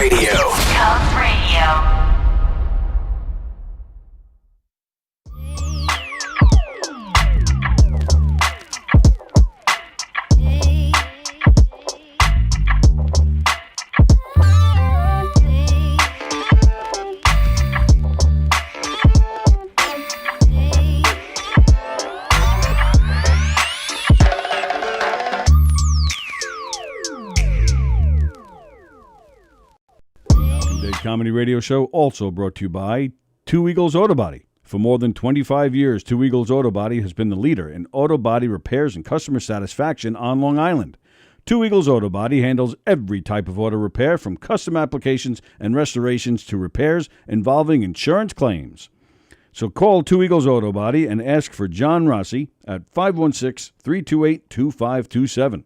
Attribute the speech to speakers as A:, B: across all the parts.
A: Radio.
B: Cubs Radio.
C: Comedy radio show also brought to you by Two Eagles Auto Body. For more than 25 years, Two Eagles Auto Body has been the leader in auto body repairs and customer satisfaction on Long Island. Two Eagles Auto Body handles every type of auto repair, from custom applications and restorations to repairs involving insurance claims. So call Two Eagles Auto Body and ask for John Rossi at 516-328-2527.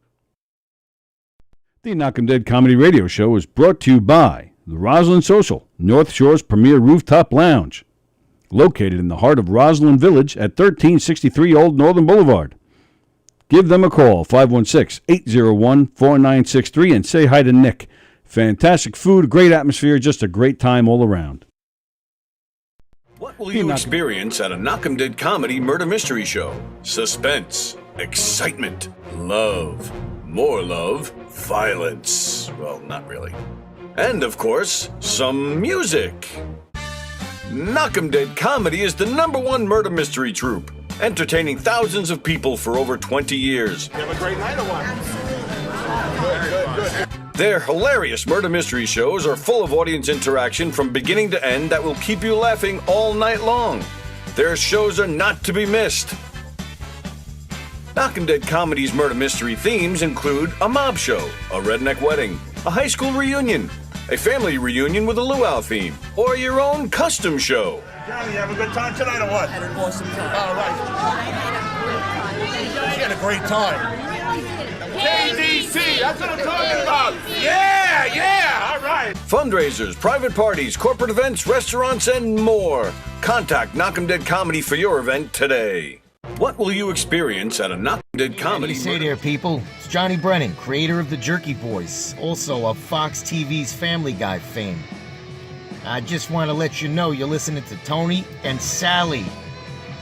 C: The Knockem Dead Comedy Radio Show is brought to you by the Roslyn Social, North Shore's premier rooftop lounge, located in the heart of Roslyn Village at 1363 Old Northern Boulevard. Give them a call, 516-801-4963, and say hi to Nick. Fantastic food, great atmosphere, just a great time all around.
D: What will you experience at a Knockem Dead Comedy Murder Mystery Show? Suspense, excitement, love, more love, violence. Well, not really. And, of course, some music. Knockem Dead Comedy is the #1 murder mystery troupe, entertaining thousands of people for over 20 years.
E: You have a great night or what? Good.
D: Their hilarious murder mystery shows are full of audience interaction from beginning to end that will keep you laughing all night long. Their shows are not to be missed. Knockem Dead Comedy's murder mystery themes include a mob show, a redneck wedding, a high school reunion, a family reunion with a luau theme, or your own custom show.
E: Johnny, you have a good time tonight or what?
F: Had an awesome time.
E: All right. She had a great time. KDC, that's what I'm talking about. Yeah, all right.
D: Fundraisers, private parties, corporate events, restaurants, and more. Contact Knockem Dead Comedy for your event today. What will you experience at a Knockem Dead Comedy?
F: What do you say there, people? It's Johnny Brennan, creator of the Jerky Voice, also of Fox TV's Family Guy fame. I just want to let you know you're listening to Tony and Sallie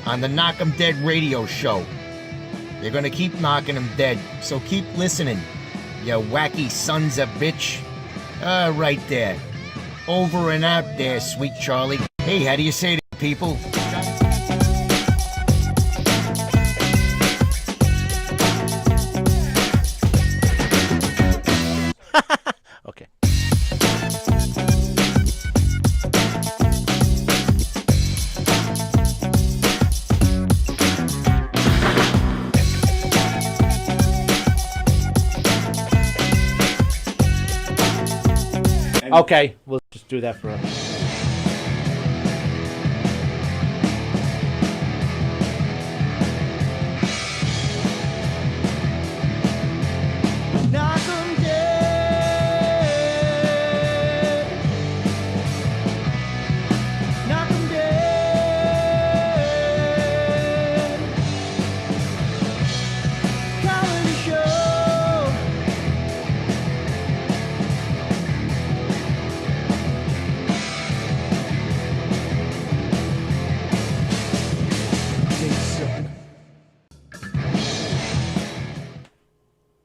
F: on the Knockem Dead radio show. They're going to keep knocking them dead, so keep listening, you wacky sons of bitch. Right there. Over and out there, sweet Charlie. Hey, how do you say that, people?
G: Okay. Okay, we'll just do that for us.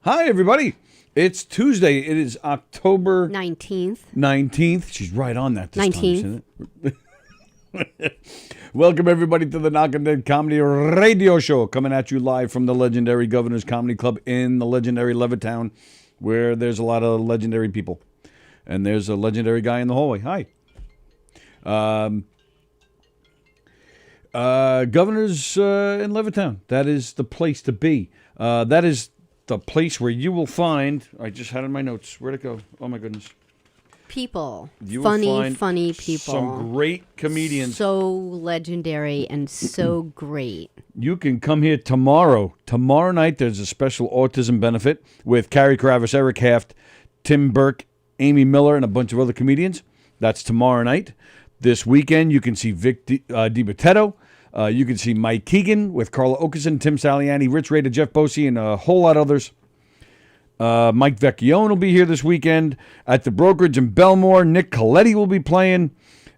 C: Hi, everybody. It's Tuesday. It is October
H: 19th.
C: She's right on that this
H: 19th.
C: time, isn't it? Welcome, everybody, to the Knockem Dead Comedy Radio Show, coming at you live from the legendary Governor's Comedy Club in the legendary Levittown, where there's a lot of legendary people. And there's a legendary guy in the hallway. Hi. Governor's in Levittown. That is the place to be. That is the place where you will find, I just had it in my notes. Where'd it go? Oh, my goodness.
H: People.
C: You will find
H: funny people.
C: Some great comedians.
H: So legendary and so great.
C: You can come here tomorrow. Tomorrow night, there's a special autism benefit with Carrie Karavis, Eric Haft, Tim Burke, Amy Miller, and a bunch of other comedians. That's tomorrow night. This weekend, you can see Vic DiBettetto. You can see Mike Keegan with Carla Okerson, Tim Saliani, Rich Rader, Jeff Bosey, and a whole lot of others. Mike Vecchione will be here this weekend. At the brokerage in Belmore, Nick Coletti will be playing.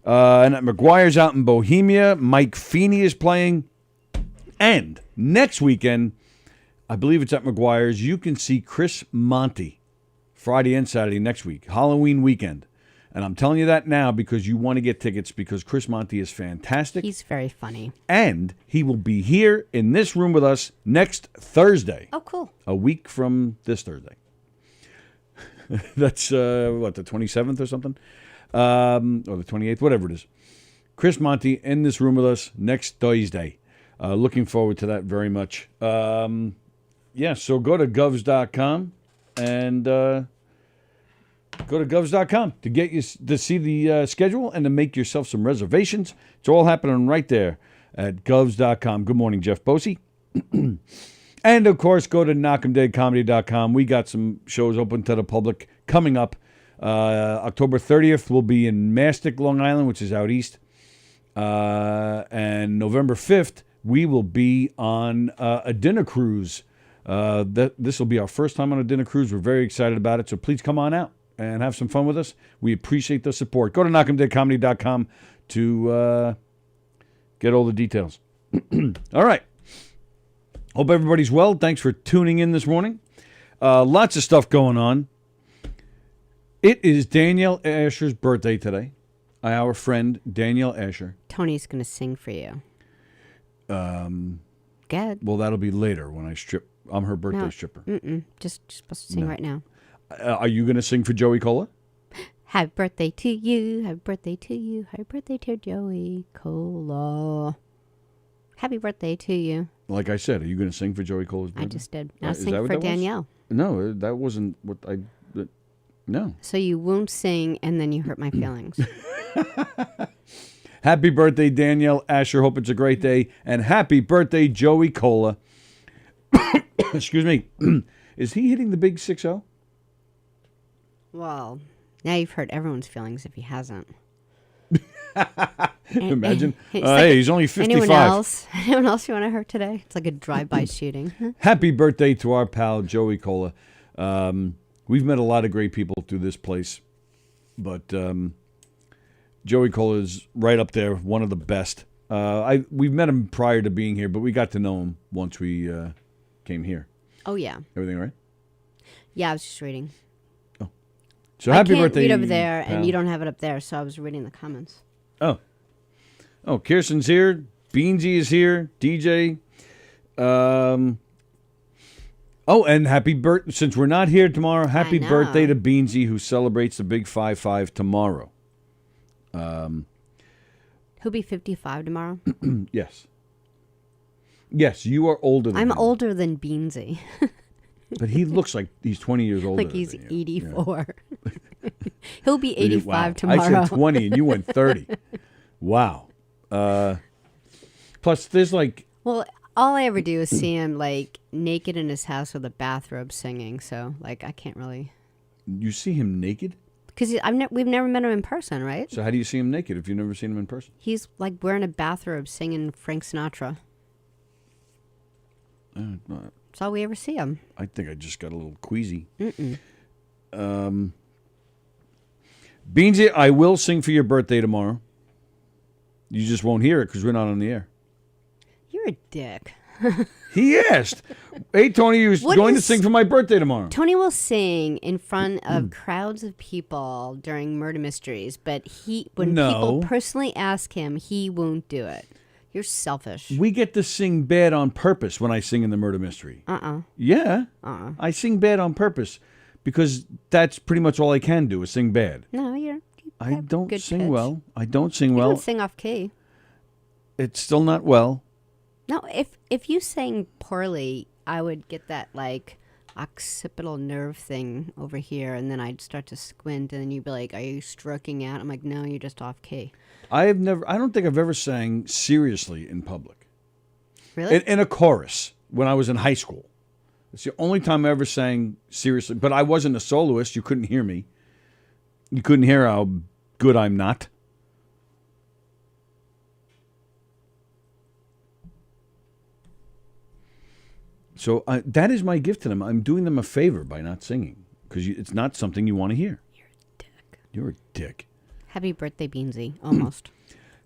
C: And at McGuire's out in Bohemia, Mike Feeney is playing. And next weekend, I believe it's at McGuire's, you can see Chris Monty Friday and Saturday next week, Halloween weekend. And I'm telling you that now because you want to get tickets because Chris Monty is fantastic.
H: He's very funny.
C: And he will be here in this room with us next Thursday.
H: Oh, cool.
C: A week from this Thursday. That's, the 27th or something? Or the 28th, whatever it is. Chris Monty in this room with us next Thursday. Looking forward to that very much. So go to govs.com and go to govs.com to get you to see the schedule and to make yourself some reservations. It's all happening right there at govs.com. Good morning, Jeff Bosey. And, of course, go to knockemdeadcomedy.com. We got some shows open to the public coming up. October 30th, we'll be in Mastic, Long Island, which is out east. And November 5th, we will be on a dinner cruise. This will be our first time on a dinner cruise. We're very excited about it, so please come on out and have some fun with us. We appreciate the support. Go to knockemdeadcomedy.com to get all the details. All right. Hope everybody's well. Thanks for tuning in this morning. Lots of stuff going on. It is Danielle Asher's birthday today. Our friend Danielle Asher.
H: Tony's going to sing for you. Good.
C: Well, that'll be later when I strip. I'm her birthday stripper.
H: Just supposed to sing right now.
C: Are you going to sing for Joey Cola?
H: Happy birthday to you. Happy birthday to you. Happy birthday to Joey Cola. Happy birthday to you.
C: Like I said, are you going to sing for Joey Cola's birthday?
H: I just did. Now
C: Is
H: sing
C: that what
H: for
C: that was?
H: Danielle.
C: No, that wasn't what I... No.
H: So you won't sing and then you hurt my feelings.
C: Happy birthday, Danielle Asher. Hope it's a great day. And happy birthday, Joey Cola. Excuse me. Is he hitting the big 6-0?
H: Well, now you've hurt everyone's feelings if he hasn't.
C: Imagine.
H: It's
C: Hey, he's only 55.
H: Anyone else you want to hurt today? It's like a drive-by shooting.
C: Happy birthday to our pal, Joey Cola. We've met a lot of great people through this place, but Joey Cola is right up there, one of the best. We've met him prior to being here, but we got to know him once we came here.
H: Oh, yeah.
C: Everything all right?
H: Yeah, I was just reading.
C: Oh. So happy birthday.
H: I can't read over there,
C: pal.
H: and you don't have it up there, so I was reading the comments.
C: Oh, Kirsten's here. Beansy is here. DJ. And happy birthday. Since we're not here tomorrow, happy birthday to Beansy, who celebrates the big 5-5 tomorrow.
H: He'll be 55 tomorrow.
C: Yes. Yes, you are older than
H: I'm
C: him.
H: older than Beansy.
C: But he looks like he's 20 years older.
H: Like he's
C: than you.
H: 84. Yeah. He'll be 85 tomorrow.
C: I said 20 and you went 30. Wow. Plus, there's like...
H: Well, all I ever do is see him like naked in his house with a bathrobe singing. So like I can't really.
C: You see him naked?
H: Because we've never met him in person, right?
C: So how do you see him naked if you've never seen him in person?
H: He's like wearing a bathrobe singing Frank Sinatra. That's all we ever see him.
C: I think I just got a little queasy. Beansy, I will sing for your birthday tomorrow. You just won't hear it because we're not on the air.
H: You're a dick.
C: He asked. Hey, Tony, you was going to sing for my birthday tomorrow.
H: Tony will sing in front of crowds of people during murder mysteries, but when people personally ask him, he won't do it. You're selfish.
C: We get to sing bad on purpose when I sing in the murder mystery. Yeah. I sing bad on purpose because that's pretty much all I can do is sing bad.
H: No,
C: I don't sing
H: pitch.
C: well. I don't sing well.
H: You don't sing off key.
C: It's still not well.
H: No, if you sang poorly, I would get that like occipital nerve thing over here, and then I'd start to squint, and then you'd be like, "Are you stroking out?" I'm like, "No, you're just off key."
C: I don't think I've ever sang seriously in public.
H: Really?
C: In a chorus when I was in high school. It's the only time I ever sang seriously. But I wasn't a soloist. You couldn't hear me. You couldn't hear how good I'm not. So that is my gift to them. I'm doing them a favor by not singing because it's not something you want to hear. You're a dick.
H: Happy birthday, Beansy. Almost.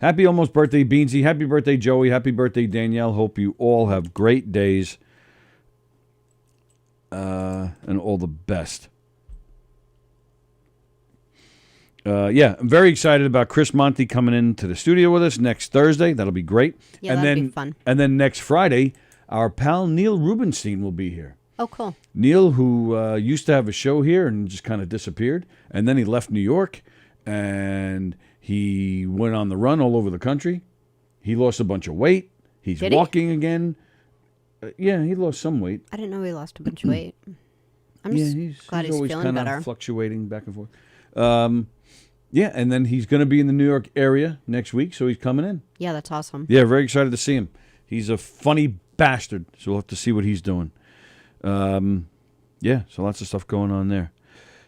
C: Happy almost birthday, Beansy. Happy birthday, Joey. Happy birthday, Danielle. Hope you all have great days and all the best. I'm very excited about Chris Monty coming into the studio with us next Thursday. That'll be great.
H: Yeah, that'll be fun.
C: And then next Friday, our pal Neil Rubenstein will be here.
H: Oh, cool.
C: Neil, who used to have a show here and just kind of disappeared, and then he left New York, and he went on the run all over the country. He lost a bunch of weight. He's walking again. Yeah, he lost some weight.
H: I didn't know he lost a bunch of weight. I'm
C: he's
H: glad he's
C: always
H: feeling
C: kind
H: better.
C: of fluctuating back and forth. And then he's going to be in the New York area next week, so he's coming in.
H: Yeah, that's awesome.
C: Yeah, very excited to see him. He's a funny bastard, so we'll have to see what he's doing. So lots of stuff going on there.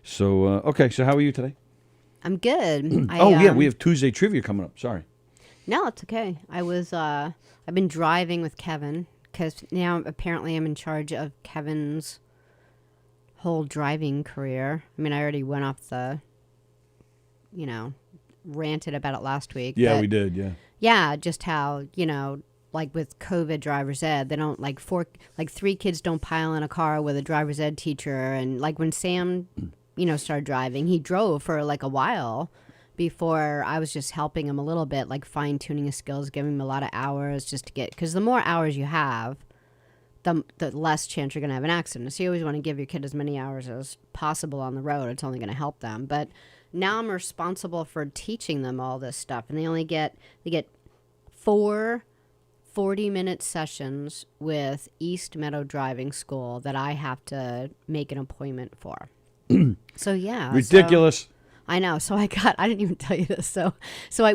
C: So, okay, so how are you today?
H: I'm good.
C: We have Tuesday trivia coming up. Sorry.
H: No, it's okay. I've been driving with Kevin because now apparently I'm in charge of Kevin's whole driving career. I mean, I already went off the, ranted about it last week.
C: Yeah, we did, yeah.
H: Yeah, just how, like with COVID driver's ed, they don't three kids don't pile in a car with a driver's ed teacher. And like when Sam, started driving, he drove for like a while before I was just helping him a little bit, like fine tuning his skills, giving him a lot of hours just to because the more hours you have, the less chance you're going to have an accident. So you always want to give your kid as many hours as possible on the road. It's only going to help them. But now I'm responsible for teaching them all this stuff, and they get 4 40-minute sessions with East Meadow Driving School that I have to make an appointment for. So yeah,
C: ridiculous.
H: I know. So I didn't even tell you this. So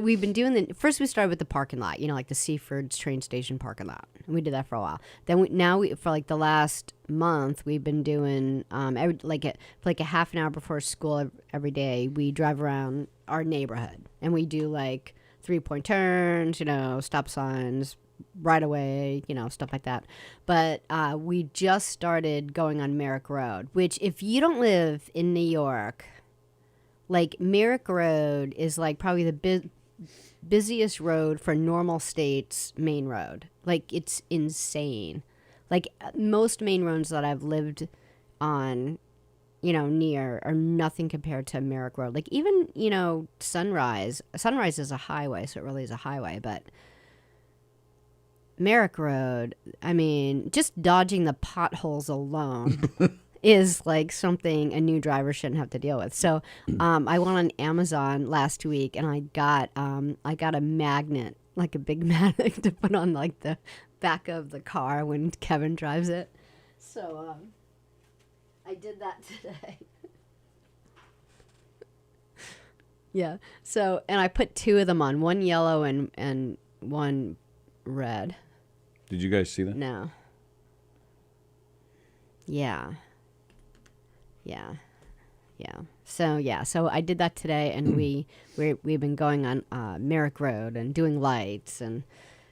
H: we've been doing first we started with the parking lot, like the Seaford's train station parking lot. And we did that for a while. Then for like the last month, we've been doing, for like a half an hour before school every day, we drive around our neighborhood and we do like 3-point turns, stop signs, right away, stuff like that. But we just started going on Merrick Road, which if you don't live in New York, like Merrick Road is like probably the busiest road for normal states main road. Like it's insane. Like most main roads that I've lived on, near are nothing compared to Merrick Road. Like even, Sunrise is a highway, so it really is a highway, but Merrick Road, I mean, just dodging the potholes alone is like something a new driver shouldn't have to deal with. So I went on Amazon last week and I got a magnet, like a big magnet to put on like the back of the car when Kevin drives it. So I did that today. Yeah. So, and I put 2 of them on, one yellow and one red.
C: Did you guys see that?
H: No. Yeah. So I did that today, and we've been going on Merrick Road and doing lights and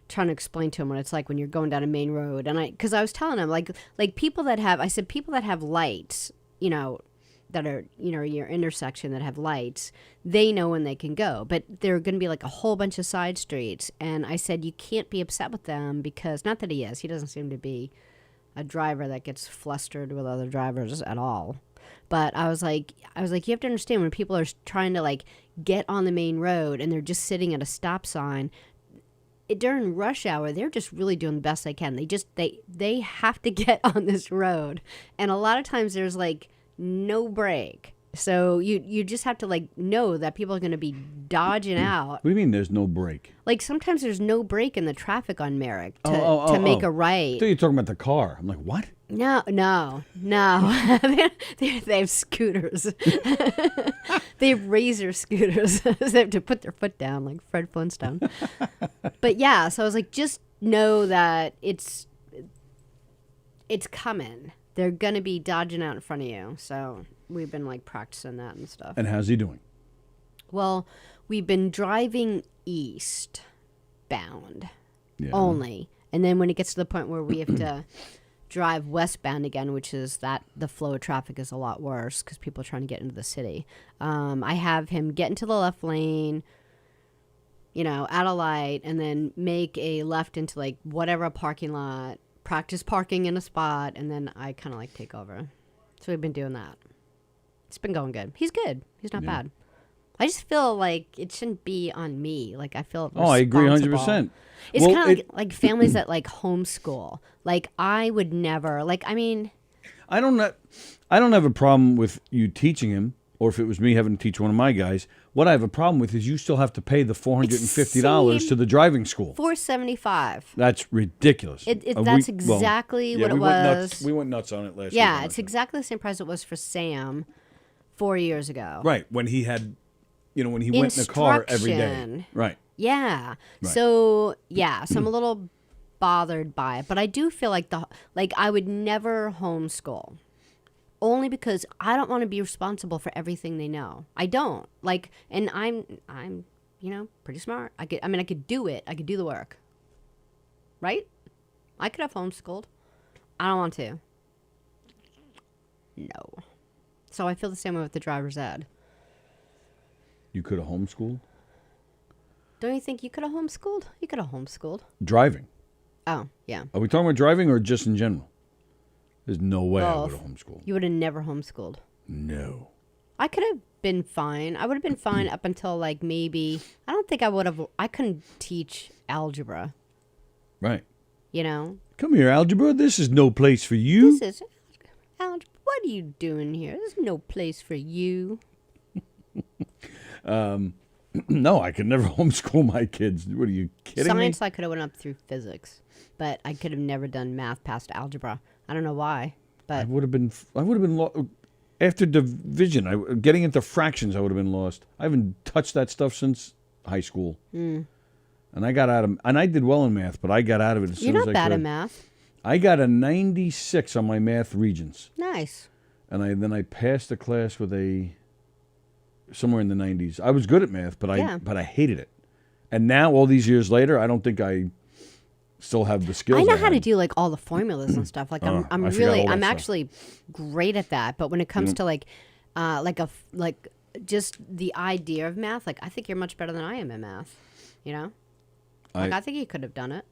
H: trying to explain to him what it's like when you're going down a main road. And because I was telling him like people that have lights, that are, your intersection that have lights, they know when they can go. But there are going to be like a whole bunch of side streets. And I said, you can't be upset with them because, not that he is, he doesn't seem to be a driver that gets flustered with other drivers at all. But I was like, you have to understand when people are trying to like get on the main road and they're just sitting at a stop sign, during rush hour, they're just really doing the best they can. They have to get on this road. And a lot of times there's like no break. So you just have to like know that people are going to be dodging out.
C: What do you mean there's no break?
H: Like sometimes there's no break in the traffic on Merrick to make a right.
C: I thought you were talking about the car. I'm like, what?
H: No. they have scooters. They have razor scooters. They have to put their foot down like Fred Flintstone. But yeah, so I was like, just know that it's coming. They're going to be dodging out in front of you. So we've been like practicing that and stuff.
C: And how's he doing?
H: Well, we've been driving eastbound only. And then when it gets to the point where we have to drive westbound again, which is that the flow of traffic is a lot worse because people are trying to get into the city. I have him get into the left lane, at a light, and then make a left into like whatever parking lot, practice parking in a spot, and then I kind of like take over. So we've been doing that. It's been going good. He's good. He's not bad. I just feel like it shouldn't be on me. Like I feel
C: I agree
H: 100%. It's kind of like families that like homeschool. Like I would never. Like I mean,
C: I don't have a problem with you teaching him, or if it was me having to teach one of my guys. What I have a problem with is you still have to pay the $450 to the driving school.
H: $475.
C: That's ridiculous.
H: That's exactly what it was.
C: We went nuts on it last week.
H: Yeah, it's exactly the same price it was for Sam 4 years ago.
C: Right, when he had, when he went in the car every day. Right.
H: Yeah.
C: Right.
H: So I'm a little bothered by it, but I do feel like I would never homeschool. Only because I don't want to be responsible for everything they know. I don't. And I'm pretty smart. I could do it. I could do the work. Right? I could have homeschooled. I don't want to. No. So I feel the same way with the driver's ed.
C: You could have homeschooled?
H: Don't you think you could have homeschooled? You could have homeschooled.
C: Driving.
H: Oh, yeah.
C: Are we talking about driving or just in general? There's no way I would have homeschooled.
H: You would have never homeschooled.
C: No.
H: I could have been fine. I would have been fine up until maybe, I don't think I couldn't teach algebra.
C: Right.
H: Come
C: here, algebra. This is no place for you.
H: This is algebra. What are you doing here? There's no place for you.
C: No, I could never homeschool my kids. What are you kidding
H: Science,
C: me?
H: I could have went up through physics, but I could have never done math past algebra. I don't know why, but
C: I would have been after division. Getting into fractions, I would have been lost. I haven't touched that stuff since high school, and I got out of. And I did well in math, but I got out of it as soon as I could.
H: You're not bad at math.
C: I got a 96 on my math regents.
H: Nice.
C: And then I passed the class with somewhere in the 90s. I was good at math, but I hated it. And now, all these years later, I don't think I still have the skills.
H: I know how to do all the formulas and stuff. I'm actually great at that. But when it comes to just the idea of math, I think you're much better than I am in math. I think you could have done it.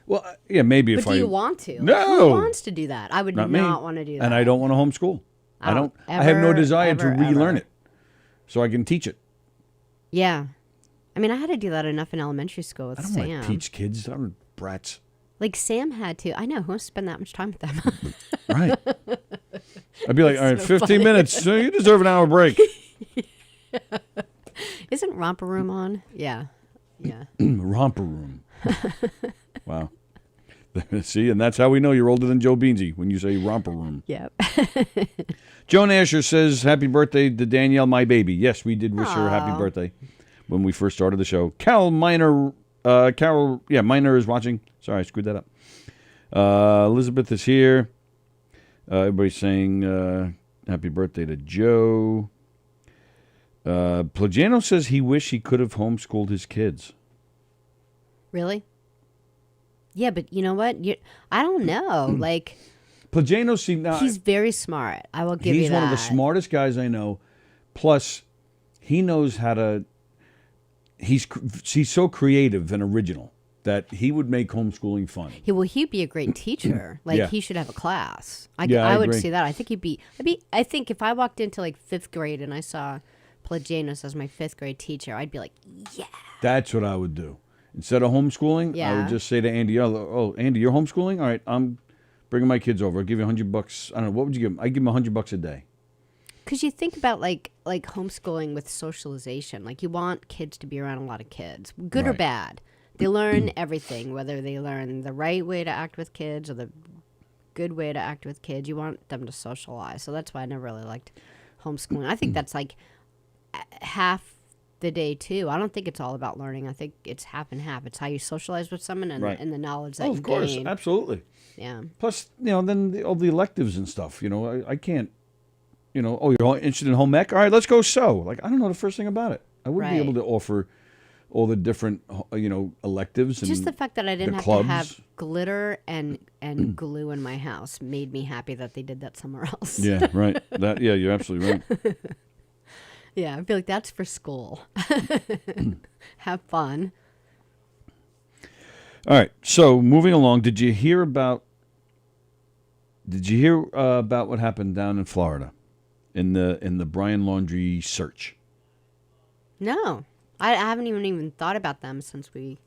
C: Well, yeah, maybe
H: but do you want to?
C: No.
H: Who wants to do that? I would not want to do that.
C: And I don't want to homeschool. I have no desire to relearn it, so I can teach it.
H: Yeah. I mean, I had to do that enough in elementary school with Sam.
C: I don't want to teach kids. I don't brats.
H: Sam had to. I know. Who wants to spend that much time with them?
C: Right. I'd be like, all right, 15 minutes. So you deserve an hour break.
H: Isn't Romper Room on? Yeah. Yeah.
C: Romper Room. Wow. See, and that's how we know you're older than Joe Beansy when you say Romper Room.
H: Yep.
C: Joan Asher says, happy birthday to Danielle, my baby. Yes, we did wish her a happy birthday when we first started the show. Carol Miner is watching. Sorry, I screwed that up. Elizabeth is here. Everybody's saying happy birthday to Joe. Plagiano says he wished he could have homeschooled his kids.
H: Really? Yeah, but you know what? I don't know.
C: Plagiano,
H: he's very smart. I will give you that.
C: He's one of the smartest guys I know. Plus, he knows how to. He's so creative and original that he would make homeschooling fun.
H: He'd be a great teacher. He should have a class. I would
C: agree.
H: see that. I think he'd be. I think if I walked into 5th grade and I saw Plagianos as my 5th grade teacher, I'd be like, yeah.
C: That's what I would do. Instead of homeschooling, I would just say to Andy, oh, Andy, you're homeschooling? All right, I'm bringing my kids over. I'll give you $100. I don't know, what would you give them? I'd give them $100 a day.
H: Because you think about like homeschooling with socialization. You want kids to be around a lot of kids, good or bad. They learn everything, whether they learn the right way to act with kids or the good way to act with kids. You want them to socialize. So that's why I never really liked homeschooling. I think that's half the day too. I don't think it's all about learning. I think it's half and half. It's how you socialize with someone and the knowledge that you gain.
C: Of course, absolutely.
H: Yeah.
C: Plus, then all the electives and stuff. I can't. You're interested in home ec? All right, let's go sew. I don't know the first thing about it. I wouldn't be able to offer all the different, electives.
H: Just
C: and
H: the fact that I didn't have
C: clubs.
H: to have glitter and glue in my house made me happy that they did that somewhere else.
C: Yeah, right. You're absolutely right.
H: Yeah, I feel like that's for school. Have fun.
C: All right. So moving along, did you hear about what happened down in Florida in the Brian Laundrie search?
H: No, I haven't even thought about them since we.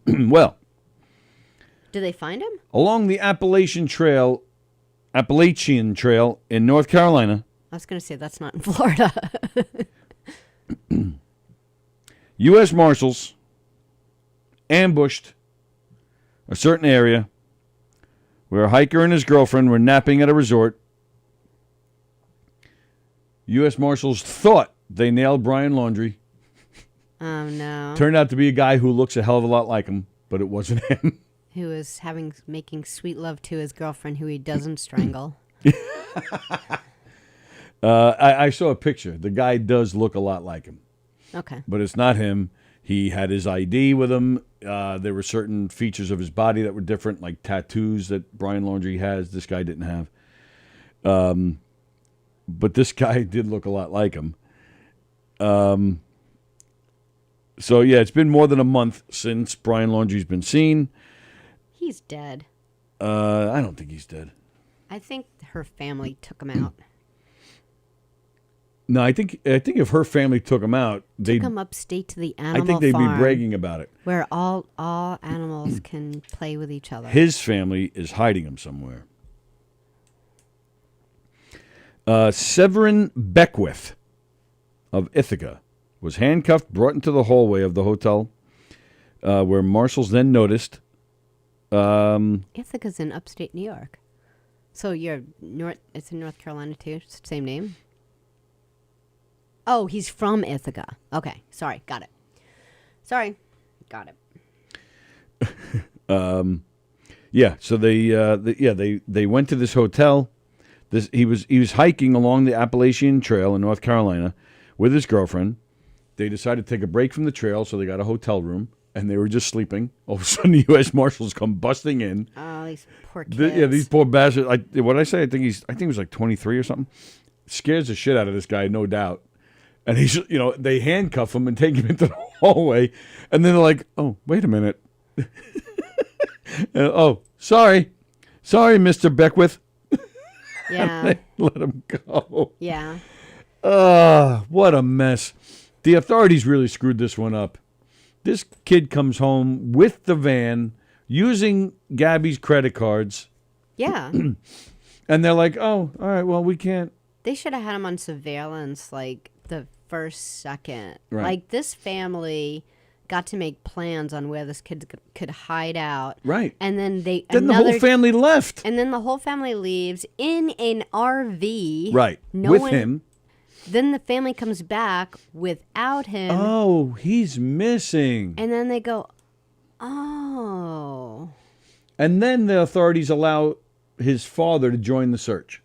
C: Well,
H: Did they find him?
C: along the Appalachian Trail in North Carolina,
H: I was going to say that's not in Florida.
C: U.S. Marshals ambushed a certain area where a hiker and his girlfriend were napping at a resort. U.S. Marshals thought they nailed Brian Laundrie.
H: Oh no!
C: Turned out to be a guy who looks a hell of a lot like him, but it wasn't him.
H: Who was making sweet love to his girlfriend, who he doesn't strangle.
C: I saw a picture. The guy does look a lot like him,
H: Okay.
C: but it's not him. He had his ID with him. There were certain features of his body that were different, like tattoos that Brian Laundrie has. This guy didn't have. But this guy did look a lot like him. So, yeah, it's been more than a month since Brian Laundrie's been seen.
H: He's dead.
C: I don't think he's dead.
H: I think her family took him out.
C: No, I think if her family took him out,
H: Took him upstate to the animal
C: I think they'd
H: farm,
C: be bragging about it.
H: where all animals can play with each other.
C: His family is hiding him somewhere. Severin Beckwith of Ithaca was handcuffed, brought into the hallway of the hotel, where marshals then noticed.
H: Ithaca's in upstate New York. So it's in North Carolina too? It's the same name? Oh, he's from Ithaca. Okay, sorry, got it. Got it.
C: Yeah, so they went to this hotel. He was hiking along the Appalachian Trail in North Carolina with his girlfriend. They decided to take a break from the trail, so they got a hotel room, and they were just sleeping. All of a sudden, the U.S. Marshals come busting in.
H: Oh, these poor kids.
C: These poor bastards. What did I say? I think he was like 23 or something. Scares the shit out of this guy, no doubt. And he's, they handcuff him and take him into the hallway, and then they're like, "Oh, wait a minute." Oh, sorry, Mr. Beckwith.
H: Yeah.
C: They let him go.
H: Yeah.
C: What a mess. The authorities really screwed this one up. This kid comes home with the van using Gabby's credit cards,
H: Yeah.
C: and they're like, "Oh, all right, well, we can't."
H: They should have had him on surveillance like the first second.
C: Right.
H: Like this family got to make plans on where this kid could hide out.
C: Right.
H: And then
C: the whole family left.
H: And then the whole family leaves in an RV.
C: Right. With him.
H: Then the family comes back without him.
C: Oh, he's missing.
H: And then they go, oh.
C: And then the authorities allow his father to join the search.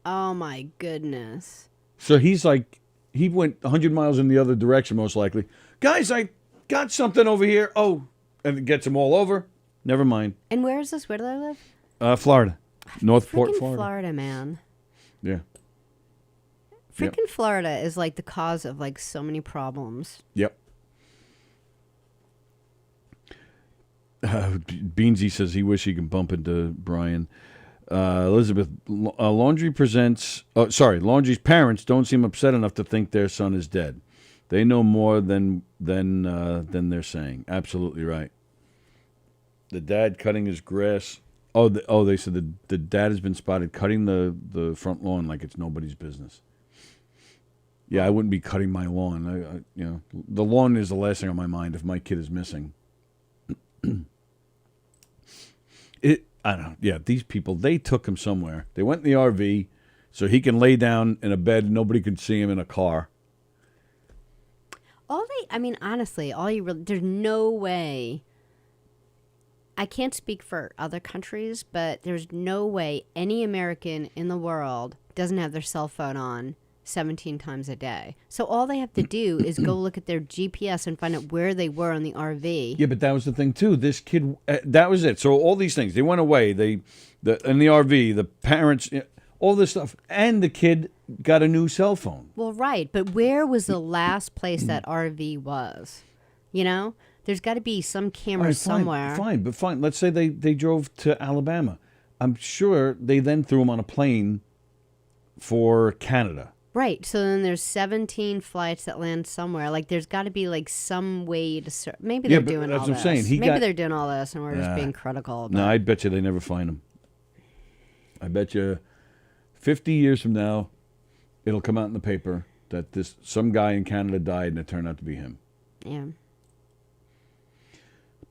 H: Oh, my goodness.
C: So he's like, he went 100 miles in the other direction, most likely. Guys, I got something over here. Oh, and it gets them all over. Never mind.
H: And where is this? Where do they live?
C: Florida. Northport,
H: Freaking
C: Florida.
H: Man.
C: Yeah.
H: Freaking Florida is like the cause of like so many problems.
C: Yep. Beansy says he wish he can bump into Brian. Elizabeth, Laundrie's parents don't seem upset enough to think their son is dead. They know more than they're saying. Absolutely right. The dad cutting his grass. They said the dad has been spotted cutting the front lawn like it's nobody's business. Yeah, I wouldn't be cutting my lawn. The lawn is the last thing on my mind if my kid is missing. I don't know. Yeah, these people, they took him somewhere. They went in the RV so he can lay down in a bed and nobody could see him in a car.
H: Honestly, there's no way. I can't speak for other countries, but there's no way any American in the world doesn't have their cell phone on 17 times a day. So all they have to do is go look at their GPS and find out where they were on the RV.
C: Yeah, but that was the thing too. This kid, that was it. So all these things, they went away. In the RV, the parents, all this stuff, and the kid got a new cell phone.
H: Well, right, but where was the last place that RV was? You know, there's got to be some camera
C: All right,
H: somewhere.
C: Fine. Let's say they drove to Alabama. I'm sure they then threw him on a plane for Canada.
H: Right. So then there's 17 flights that land somewhere. Like there's got to be like some way to maybe they're doing
C: that's
H: all
C: what
H: this.
C: I'm saying.
H: Maybe they're doing all this and we're just being critical.
C: No, I bet you they never find him. I bet you 50 years from now, it'll come out in the paper that some guy in Canada died and it turned out to be him.
H: Yeah.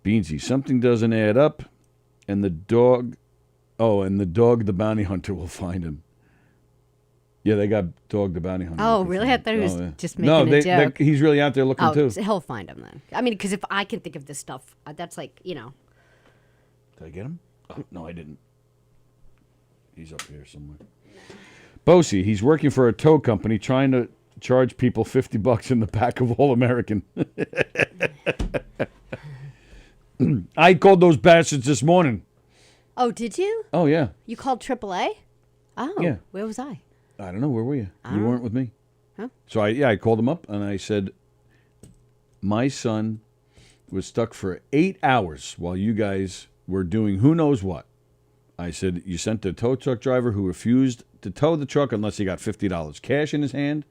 C: Beansy, something doesn't add up, and the dog, the bounty hunter will find him. Yeah, they got Dog the Bounty Hunter.
H: Oh, really? I thought he was just making a joke.
C: He's really out there looking too.
H: So he'll find him then. I mean, because if I can think of this stuff, that's like,
C: Did I get him? Oh, no, I didn't. He's up here somewhere. Bosie, he's working for a tow company trying to charge people $50 in the back of All American. I called those bastards this morning.
H: Oh, did you?
C: Oh, yeah.
H: You called AAA? Oh,
C: Yeah.
H: Where was I?
C: I don't know. Where were you? You weren't with me.
H: Huh?
C: So I called him up and I said, my son was stuck for 8 hours while you guys were doing who knows what. I said, you sent the tow truck driver who refused to tow the truck unless he got $50 cash in his hand.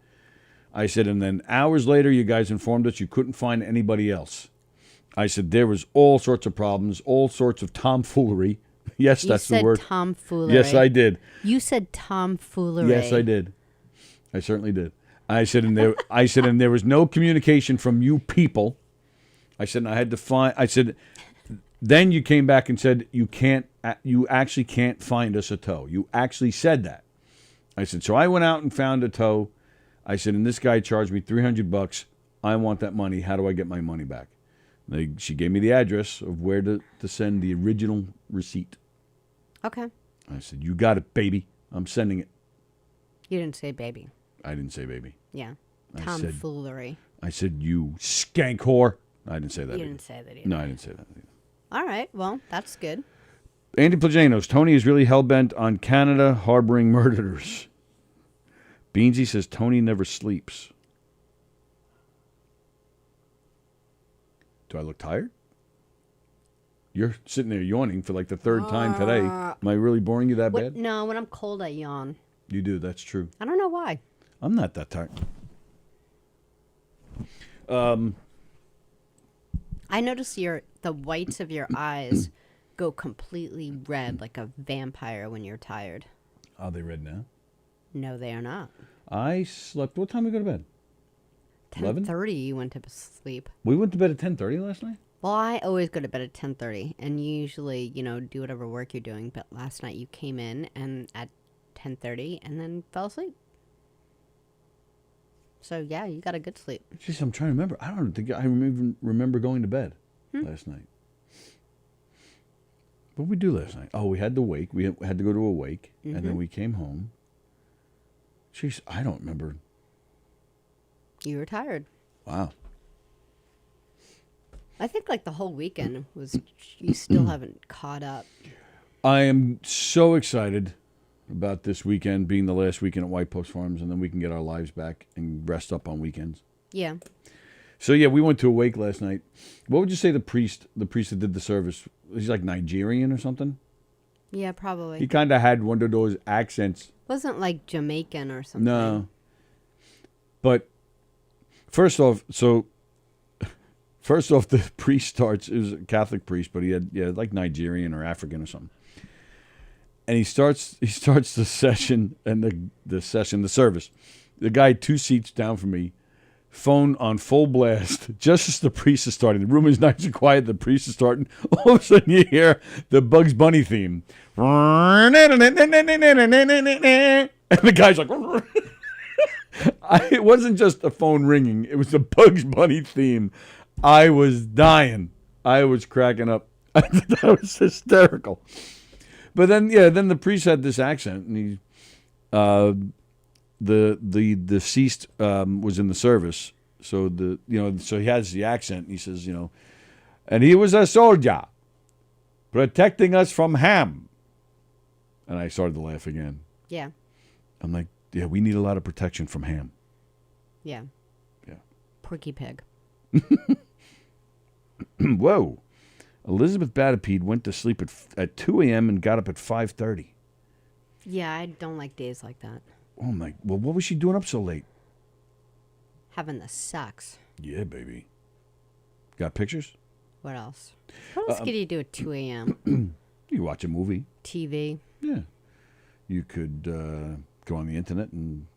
C: I said, and then hours later, you guys informed us you couldn't find anybody else. I said, there was all sorts of problems, all sorts of tomfoolery. Yes, that's the word.
H: You said tomfoolery.
C: Yes, I did.
H: You said tomfoolery.
C: Yes, I did. I certainly did. I said, and there was no communication from you people. I said, and I had to find. I said, then you came back and said you actually can't find us a tow. You actually said that. I said, so I went out and found a tow. I said, and this guy charged me $300. I want that money. How do I get my money back? She gave me the address of where to send the original receipt.
H: Okay.
C: I said, you got it, baby. I'm sending it.
H: You didn't say baby.
C: I didn't say baby.
H: Yeah. Tomfoolery.
C: I said, you skank whore. I didn't say that.
H: You didn't say that either.
C: No, I didn't say that either.
H: All right. Well, that's good.
C: Andy Plajanos, Tony is really hell-bent on Canada harboring murderers. Beansy says Tony never sleeps. Do I look tired? You're sitting there yawning for like the third time today. Am I really boring you that bad?
H: No, when I'm cold, I yawn.
C: You do, that's true.
H: I don't know why.
C: I'm not that tired.
H: I notice the whites of your eyes go completely red like a vampire when you're tired.
C: Are they red now?
H: No, they are not.
C: I slept. What time did we go to bed?
H: 10:30 you went to sleep.
C: We went to bed at 10:30 last night?
H: Well, I always go to bed at 10:30 and you usually, do whatever work you're doing. But last night you came in and at 10:30 and then fell asleep. So, yeah, you got a good sleep.
C: Jeez, I'm trying to remember. I don't think I even remember going to bed last night. What did we do last night? Oh, we had the wake. We had to go to a wake, and then we came home. Jeez, I don't remember.
H: You were tired.
C: Wow.
H: I think like the whole weekend was, you still haven't caught up.
C: I am so excited about this weekend being the last weekend at White Post Farms, and then we can get our lives back and rest up on weekends.
H: Yeah.
C: So yeah, we went to a wake last night. What would you say the priest that did the service, he's like Nigerian or something?
H: Yeah, probably.
C: He kind of had one of those accents.
H: Wasn't like Jamaican or something.
C: No. But first off, the priest starts, it was a Catholic priest, but he had like Nigerian or African or something. And he starts the session and the service. The guy 2 seats down from me, phone on full blast, just as the priest is starting. The room is nice and quiet. The priest is starting. All of a sudden you hear the Bugs Bunny theme. And the guy's like, it wasn't just a phone ringing. It was the Bugs Bunny theme. I was dying. I was cracking up. That was hysterical. But then the priest had this accent, and the deceased was in the service, so so he has the accent. And he says, and he was a soldier, protecting us from ham. And I started to laugh again.
H: Yeah.
C: I'm like, yeah, we need a lot of protection from ham.
H: Yeah.
C: Yeah.
H: Porky pig.
C: Whoa. Elizabeth Batapede went to sleep at 2 a.m. and got up at 5:30.
H: Yeah, I don't like days like that.
C: Oh, my. Well, what was she doing up so late?
H: Having the sex.
C: Yeah, baby. Got pictures?
H: What else? What else could you do at 2 a.m.?
C: You watch a movie.
H: TV.
C: Yeah. You could go on the internet and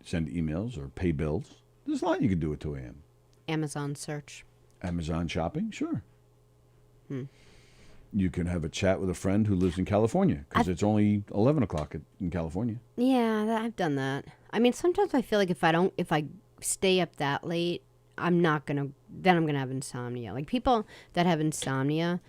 C: send emails or pay bills. There's a lot you could do at 2 a.m.
H: Amazon search.
C: Amazon shopping? Sure. You can have a chat with a friend who lives in California because it's only 11 o'clock in California.
H: Yeah, I've done that. I mean, sometimes I feel like if I stay up that late, then I'm gonna have insomnia. Like people that have insomnia,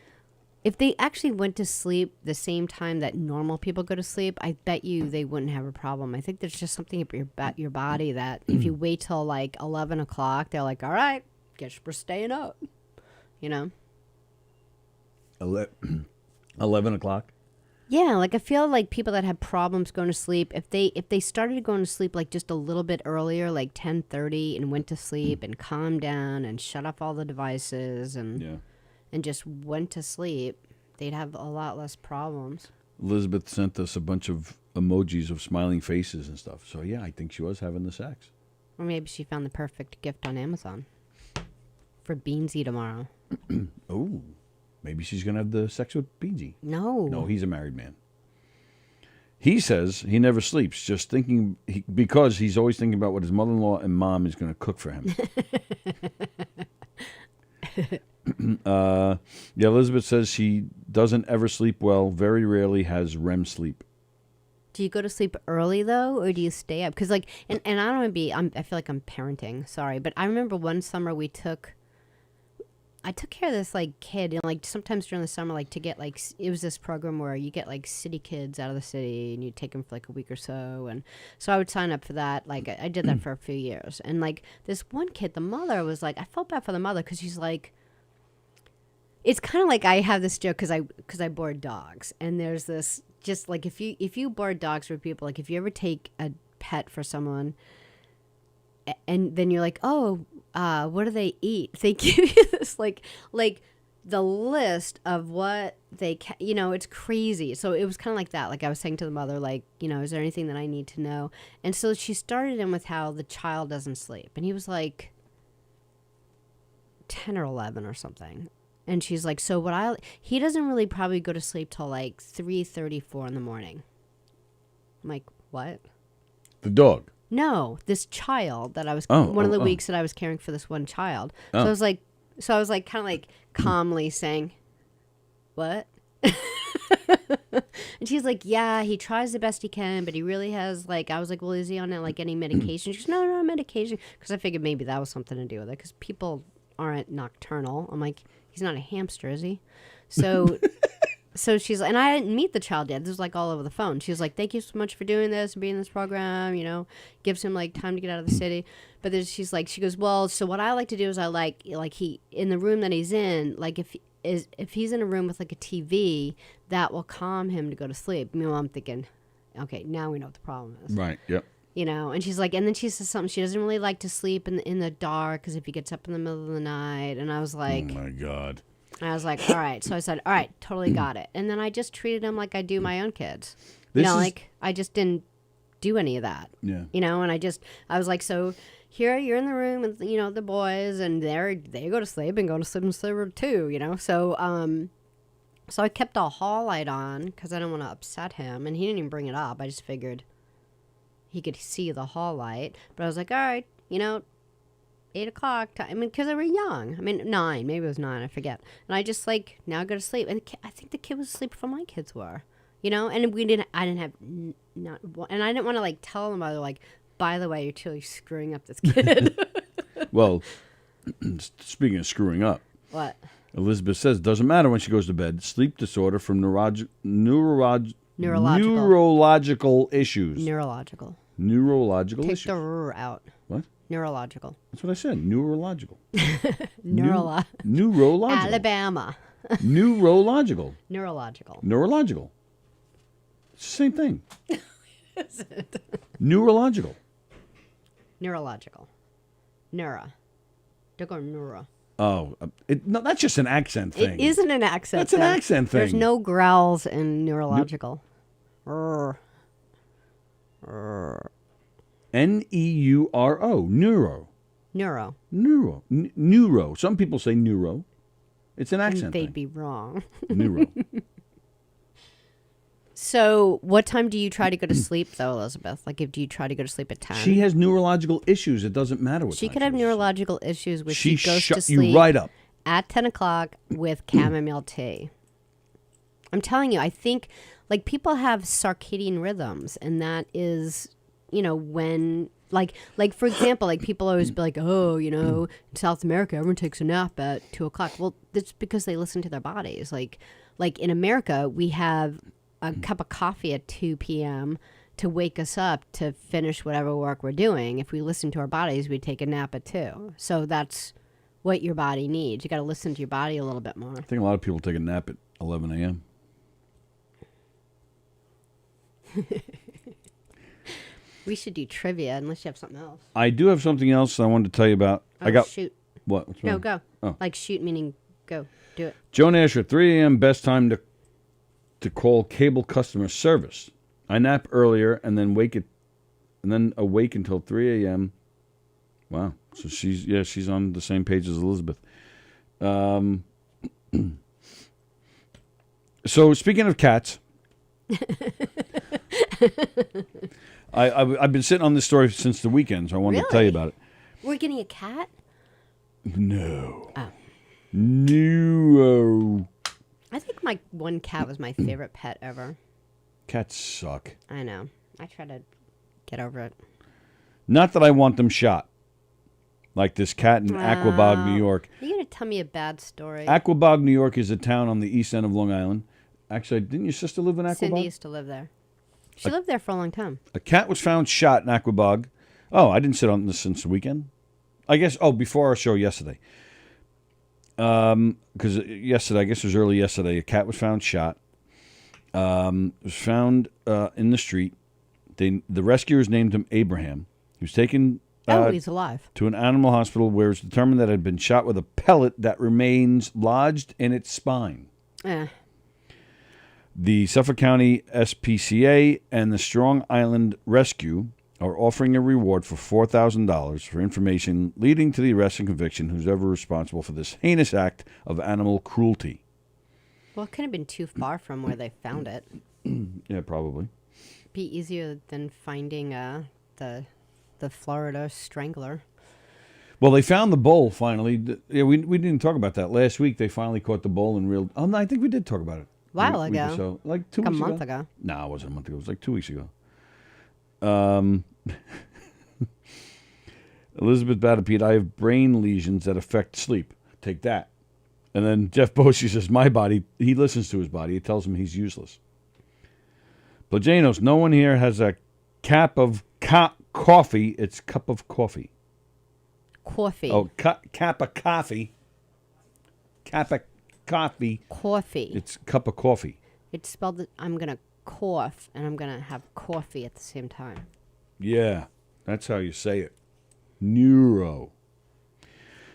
H: if they actually went to sleep the same time that normal people go to sleep, I bet you they wouldn't have a problem. I think there's just something about your body that if you wait till like 11 o'clock, they're like, all right, guess we're staying up,
C: 11 o'clock?
H: Yeah, like I feel like people that have problems going to sleep, if they started going to sleep like just a little bit earlier, like 10:30, and went to sleep and calmed down and shut off all the devices and just went to sleep, they'd have a lot less problems.
C: Elizabeth sent us a bunch of emojis of smiling faces and stuff. So yeah, I think she was having the sex.
H: Or maybe she found the perfect gift on Amazon for Beansy tomorrow.
C: Oh. Maybe she's going to have the sex with Beansy. No, he's a married man. He says he never sleeps, just thinking, because he's always thinking about what his mother-in-law and mom is going to cook for him. Elizabeth says she doesn't ever sleep well, very rarely has REM sleep.
H: Do you go to sleep early, though, or do you stay up? Because, and I don't want to be, I feel like I'm parenting, sorry, but I remember one summer I took care of this kid, and sometimes during the summer, to get it was this program where you get city kids out of the city, and you take them for a week or so, and so I would sign up for that. I did that for a few years, and this one kid, the mother was I felt bad for the mother because she's it's kind of I have this joke because I board dogs, and there's this just if you board dogs for people, if you ever take a pet for someone, and then you're like, oh. What do they eat? They give you this the list of what they it's crazy. So it was kind of like that. I was saying to the mother, is there anything that I need to know? And so she started him with how the child doesn't sleep, and he was 10 or 11 or something. And she's like, so he doesn't really probably go to sleep till 3:34 in the morning. I'm like, what?
C: The dog.
H: No, this child that I was one of the weeks that I was caring for this one child. So I was kind of calmly saying, "What?" And she's like, "Yeah, he tries the best he can, but he really has I was like, "Well, is he on any medication?" She goes, "No, medication," because I figured maybe that was something to do with it because people aren't nocturnal. I'm like, he's not a hamster, is he? So. So she's and I didn't meet the child yet. This was all over the phone. She was like, "Thank you so much for doing this and being in this program." Gives him time to get out of the city. But then she goes, "Well, so what I like to do is I he in the room that he's in, if he's in a room with a TV, that will calm him to go to sleep." I'm thinking, okay, now we know what the problem is.
C: Right. Yep.
H: And she's and then she says something. She doesn't really like to sleep in the dark because if he gets up in the middle of the night. And I was like,
C: oh my God.
H: And I was like, all right. So I said, all right, totally got it. And then I just treated him like I do my own kids. I just didn't do any of that.
C: Yeah.
H: And I was like, so here you're in the room with, the boys, and they go to sleep and go to sleep in the room too, So I kept a hall light on because I didn't want to upset him. And he didn't even bring it up. I just figured he could see the hall light. But I was like, all right, 8 o'clock time. Because they were young. 9. Maybe it was 9. I forget. And I just now go to sleep. And I think the kid was asleep before my kids were. And I didn't have and I didn't want to tell the mother by the way, you're totally screwing up this kid.
C: Well, speaking of screwing up.
H: What?
C: Elizabeth says doesn't matter when she goes to bed. Sleep disorder from neurological issues.
H: Neurological.
C: Neurological
H: Take
C: issues.
H: the R out.
C: What?
H: Neurological.
C: That's what I said. Neurological.
H: Neurological. Alabama.
C: Neurological.
H: Neurological.
C: Neurological. It's the same thing. Is it? Neurological.
H: Neurological. Neura. Don't go neura.
C: Oh, no, that's just an accent thing.
H: It isn't an accent
C: That's an accent thing.
H: There's no growls in neurological.
C: Neuro. Neuro.
H: Neuro.
C: Neuro. Some people say neuro. It's an accent
H: They'd
C: thing.
H: be wrong.
C: Neuro.
H: So, what time do you try to go to sleep, though, Elizabeth? Like, do you try to go to sleep at 10?
C: She has neurological issues. It doesn't matter what
H: She
C: time
H: could have
C: goes.
H: neurological issues where
C: She
H: she goes
C: shut
H: to sleep
C: you right up.
H: at 10 o'clock with chamomile tea. I'm telling you, I think, like, people have circadian rhythms, and that is, when... Like for example, like people always be like, oh, in South America, everyone takes a nap at 2 o'clock. Well, that's because they listen to their bodies. Like in America, we have a cup of coffee at 2 p.m. to wake us up to finish whatever work we're doing. If we listen to our bodies, we take a nap at 2. So that's what your body needs. You got to listen to your body a little bit more.
C: I think a lot of people take a nap at 11 a.m.
H: We should do trivia unless you have something else.
C: I do have something else I wanted to tell you about.
H: Oh, shoot.
C: What? What's
H: No,
C: wrong?
H: go.
C: Oh.
H: Like shoot meaning go. Do it.
C: Joan Asher, 3 a.m. best time to call cable customer service. I nap earlier and then awake until 3 a.m. Wow. So she's on the same page as Elizabeth. So speaking of cats, I've been sitting on this story since the weekend, so I wanted to tell you about it.
H: We're getting a cat?
C: No.
H: Oh.
C: No.
H: I think my one cat was my favorite pet ever.
C: Cats suck.
H: I know. I try to get over it.
C: Not that I want them shot. Like this cat in Aquabog, New York.
H: Are you going to tell me a bad story?
C: Aquabog, New York is a town on the east end of Long Island. Actually, didn't your sister live in Aquabog?
H: Cindy used to live there. She lived there for a long time.
C: A cat was found shot in Aquabog. Oh, I didn't sit on this since the weekend. I guess, before our show yesterday. Because yesterday, I guess it was early yesterday, a cat was found shot. It was found in the street. The rescuers named him Abraham. He was taken
H: he's alive.
C: to an animal hospital where it's determined that it had been shot with a pellet that remains lodged in its spine. The Suffolk County SPCA and the Strong Island Rescue are offering a reward for $4,000 for information leading to the arrest and conviction who's ever responsible for this heinous act of animal cruelty.
H: Well, it couldn't have been too far from where they found it.
C: Yeah, probably.
H: Be easier than finding the Florida Strangler.
C: Well, they found the bull finally. Yeah, we didn't talk about that last week. They finally caught the bull in real. Oh no, I think we did talk about it.
H: While ago.
C: So, like 2
H: Like a
C: weeks
H: month ago.
C: No, it wasn't a month ago. It was like 2 weeks ago. Elizabeth Battipede, I have brain lesions that affect sleep. Take that. And then Jeff Boshi says, my body, he listens to his body. It tells him he's useless. Plajanos, no one here has a cap of coffee. It's cup of coffee.
H: Coffee.
C: Oh, cap of coffee. Cap of coffee.
H: Coffee.
C: It's cup of coffee.
H: It's spelled that I'm going to cough and I'm going to have coffee at the same time.
C: Yeah, that's how you say it. Neuro.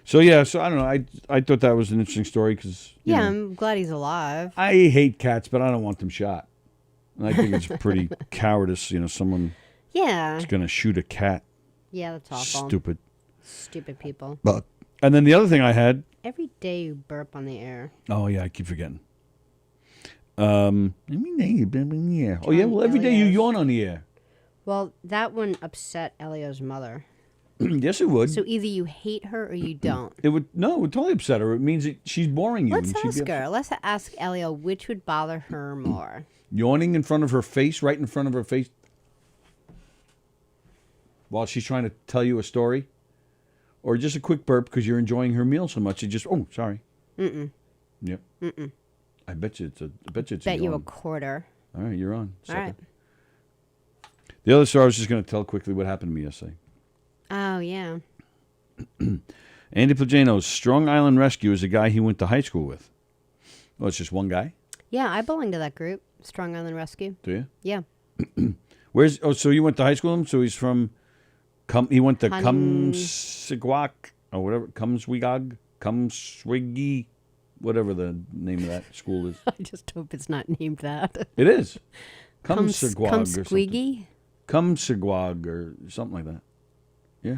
C: So I don't know. I thought that was an interesting story because
H: I'm glad he's alive.
C: I hate cats, but I don't want them shot. And I think it's pretty cowardice. Someone is going to shoot a cat.
H: Yeah, that's awful. Stupid people.
C: And then the other thing I had.
H: Every day you burp on the air.
C: Oh yeah, I keep forgetting. Oh yeah, well every day you yawn on the air.
H: Well, that one upset Elio's mother.
C: Yes, it would.
H: So either you hate her or you don't.
C: It would totally upset her. It means she's boring you.
H: Let's ask her. Let's ask Elio which would bother her more.
C: Yawning in front of her face, right in front of her face, while she's trying to tell you a story, or just a quick burp because you're enjoying her meal so much. You just sorry.
H: Mm-mm.
C: Yep.
H: Mm-mm.
C: I bet you it's a
H: Bet you a
C: yawn.
H: quarter.
C: All right, you're on.
H: All right.
C: The other story I was just going to tell quickly what happened to me yesterday.
H: Oh, yeah.
C: Andy Plagano's Strong Island Rescue is a guy he went to high school with. Oh, it's just one guy?
H: Yeah, I belong to that group, Strong Island Rescue.
C: Do you?
H: Yeah.
C: So you went to high school with him? So he's from, he went to
H: Hun-
C: Cumswigwag, or whatever, Cumswiggy, whatever the name of that school is.
H: I just hope it's not named that.
C: It is. Cumswigwag or something.
H: Squeaky?
C: Cumswigwag or something like that. Yeah.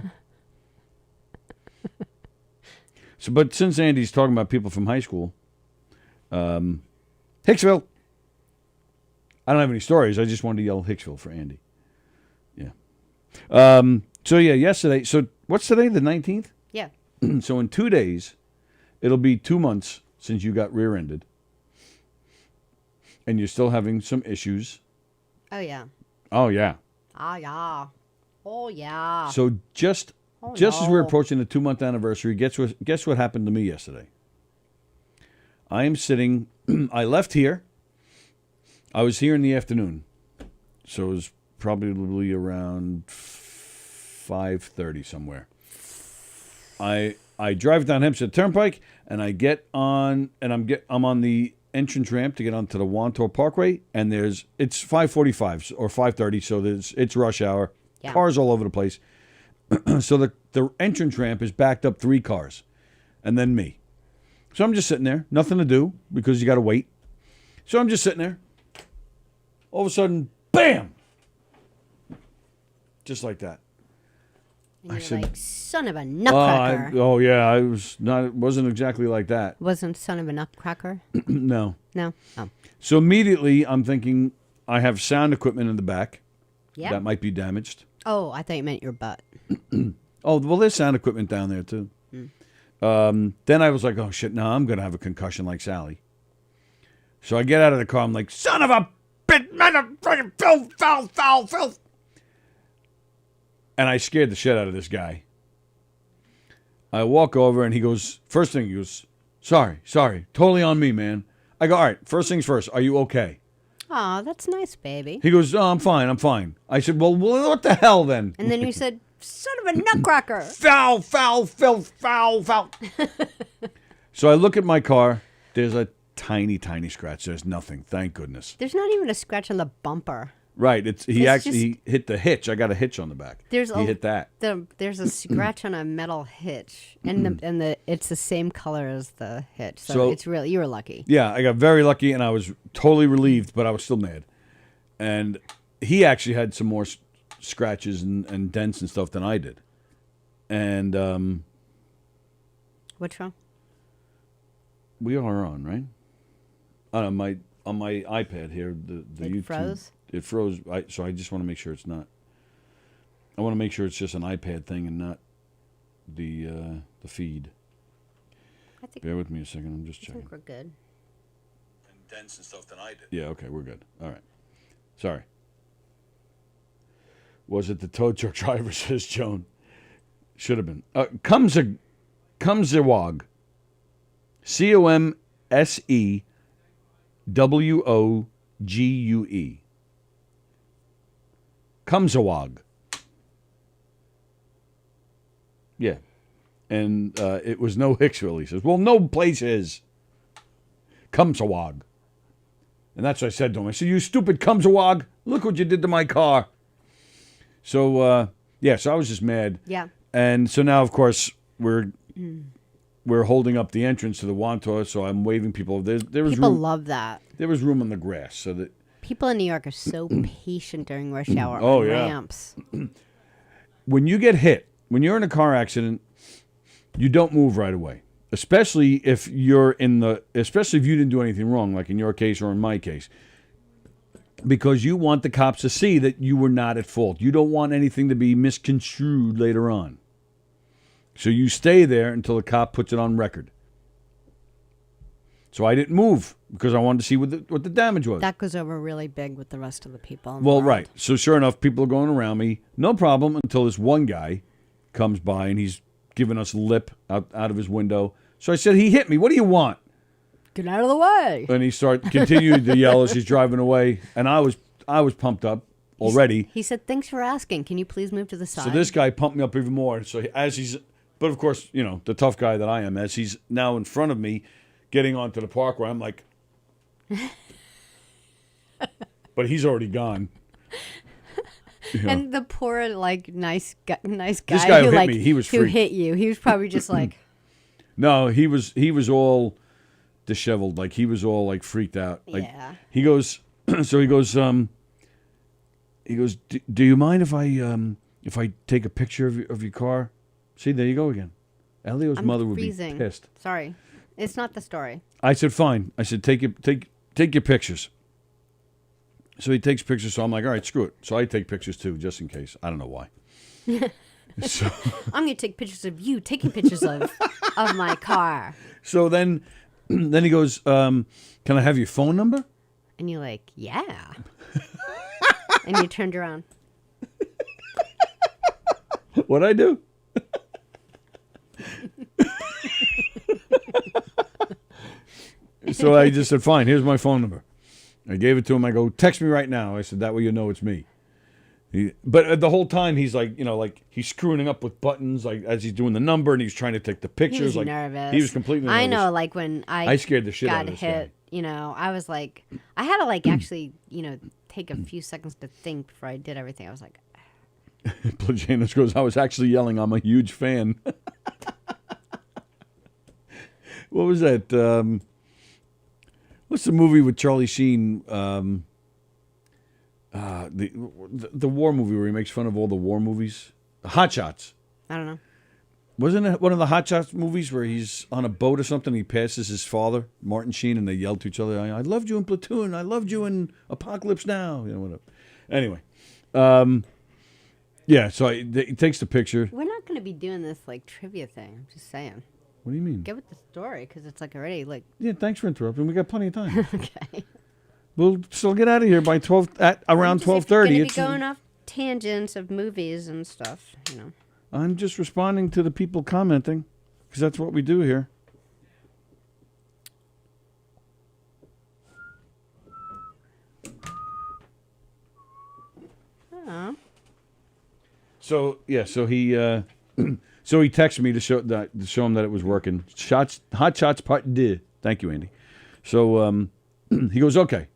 C: So, but since Andy's talking about people from high school, Hicksville. I don't have any stories. I just wanted to yell Hicksville for Andy. Yeah. So, yeah, yesterday. So, what's today? The 19th?
H: Yeah.
C: So, in 2 days, it'll be 2 months since you got rear-ended. And you're still having some issues.
H: Oh, yeah.
C: Oh, yeah.
H: Ah, yeah. Oh, yeah.
C: So, just
H: Oh,
C: as we're
H: no.
C: approaching the 2-month anniversary, guess what happened to me yesterday? I am sitting, I left here. I was here in the afternoon. So it was probably around 5:30 somewhere. I drive down Hempstead Turnpike and I get on, and I'm on the entrance ramp to get onto the Wantor Parkway, and it's 5:45 or 5:30, so it's rush hour.
H: Yeah.
C: Cars all over the place. So the entrance ramp is backed up 3 cars, and then me. So I'm just sitting there, nothing to do because you got to wait. So I'm just sitting there. All of a sudden, bam! Just like that.
H: And
C: I
H: you're
C: said-
H: like, son of a nutcracker.
C: It wasn't exactly like that.
H: Wasn't son of a nutcracker?
C: No.
H: No? Oh.
C: So immediately I'm thinking I have sound equipment in the back
H: Yeah.
C: that might be damaged.
H: Oh, I thought you meant your butt.
C: Oh, well, there's sound equipment down there too. Then I was like, oh shit, no, I'm going to have a concussion like Sallie. So I get out of the car. I'm like, son of a bitch, motherfucking filth. And I scared the shit out of this guy. I walk over and he goes, first thing he goes, sorry, totally on me, man. I go, all right, first things first, are you okay?
H: Aw, that's nice, baby.
C: He goes, oh, I'm fine. I said, well, what the hell then?
H: And then you said, son of a nutcracker.
C: Foul. So I look at my car. There's a tiny scratch. There's nothing. Thank goodness.
H: There's not even a scratch on the bumper.
C: Right. He
H: It's
C: he hit the hitch. I got a hitch on the back. He hit that.
H: There's a scratch on a metal hitch, and it's the same color as the hitch. So it's really, you were lucky.
C: Yeah, I got very lucky, and I was totally relieved, but I was still mad. And he actually had some more scratches and dents and stuff than I did. And
H: Which one?
C: we are on, right? On my iPad here, the
H: It
C: YouTube.
H: froze?
C: It froze. So I just want to make sure it's not. I want to make sure it's just an iPad thing and not the feed.
H: I think,
C: Bear with me a second. I'm just
H: I
C: checking.
H: think we're good.
C: And dents and stuff than I did. Yeah. Okay. We're good. All right. Sorry. Was it the tow truck driver? Says Joan. Should have been. Cumswigwag. COMSEWOGUE. Cumswigwag. Yeah. And it was no Hicksville. He says, well, no place is. Cumswigwag. And that's what I said to him. I said, you stupid Cumswigwag. Look what you did to my car. So, so I was just mad.
H: Yeah.
C: And so now, of course, we're holding up the entrance to the Wantor, so I'm waving people. There was
H: People
C: room.
H: love that.
C: There was room on the grass, so that
H: People in New York are so patient during rush hour
C: Oh,
H: on
C: yeah.
H: ramps.
C: when you get hit, when you're in a car accident, you don't move right away. Especially if you didn't do anything wrong, like in your case or in my case. Because you want the cops to see that you were not at fault. You don't want anything to be misconstrued later on. So you stay there until the cop puts it on record. So I didn't move because I wanted to see what the damage was.
H: That goes over really big with the rest of the people. In the
C: Well,
H: world.
C: right. So sure enough, people are going around me. No problem until this one guy comes by and he's giving us lip out of his window. So I said, he hit me. What do you want?
H: Get out of the way.
C: And he continued to yell as he's driving away. And I was pumped up, already.
H: He said, "Thanks for asking. Can you please move to the side?"
C: So this guy pumped me up even more. So as he's, but of course, you know, the tough guy that I am, as he's now in front of me, getting onto the parkway, I'm like, but he's already gone. You know.
H: And the poor, like, nice guy
C: This guy who
H: who
C: hit
H: like,
C: me, he was
H: who
C: freaked.
H: hit you. He was probably just like,
C: No, he was all disheveled, like he was all like freaked out. Like
H: Yeah.
C: he goes, so he goes, do you mind if I take a picture of your car? See, there you go again. Elio's
H: I'm
C: mother would
H: freezing.
C: be pissed.
H: Sorry, it's not the story.
C: I said, fine. I said, take your pictures. So he takes pictures. So I'm like, all right, screw it. So I take pictures too, just in case. I don't know why. So
H: I'm gonna take pictures of you taking pictures of my car,
C: so then he goes, can I have your phone number?
H: and you're like, yeah, and you turned around.
C: What'd I do? So I just said, fine, here's my phone number. I gave it to him. I go, text me right now. I said, that way you know it's me. But the whole time he's like, you know, like he's screwing up with buttons, like as he's doing the number, and he's trying to take the pictures.
H: He was
C: like
H: nervous.
C: He was completely nervous.
H: I know, like when I
C: scared the shit out
H: got
C: of this
H: hit,
C: guy.
H: you know, I was like, I had to like actually, you know, take a few seconds to think before I did everything. I was like,
C: Plajanus goes, I was actually yelling, I'm a huge fan. What was that? What's the movie with Charlie Sheen? The war movie where he makes fun of all the war movies? Hot Shots.
H: I don't know.
C: Wasn't it one of the Hot Shots movies where he's on a boat or something? He passes his father, Martin Sheen, and they yell to each other, I loved you in Platoon. I loved you in Apocalypse Now. You know, whatever. Anyway. Yeah, so he takes the picture.
H: We're not going to be doing this like trivia thing. I'm just saying.
C: What do you mean?
H: Get with the story because it's like already like.
C: Yeah, thanks for interrupting. We got plenty of time.
H: Okay.
C: We'll still get out of here by around 12:30.
H: If you're going to be going off tangents of movies and stuff, you know.
C: I'm just responding to the people commenting because that's what we do here.
H: Oh.
C: So yeah, so he so he texted me to show him that it was working. Hot Shots Part 2. Thank you, Andy. So he goes, okay.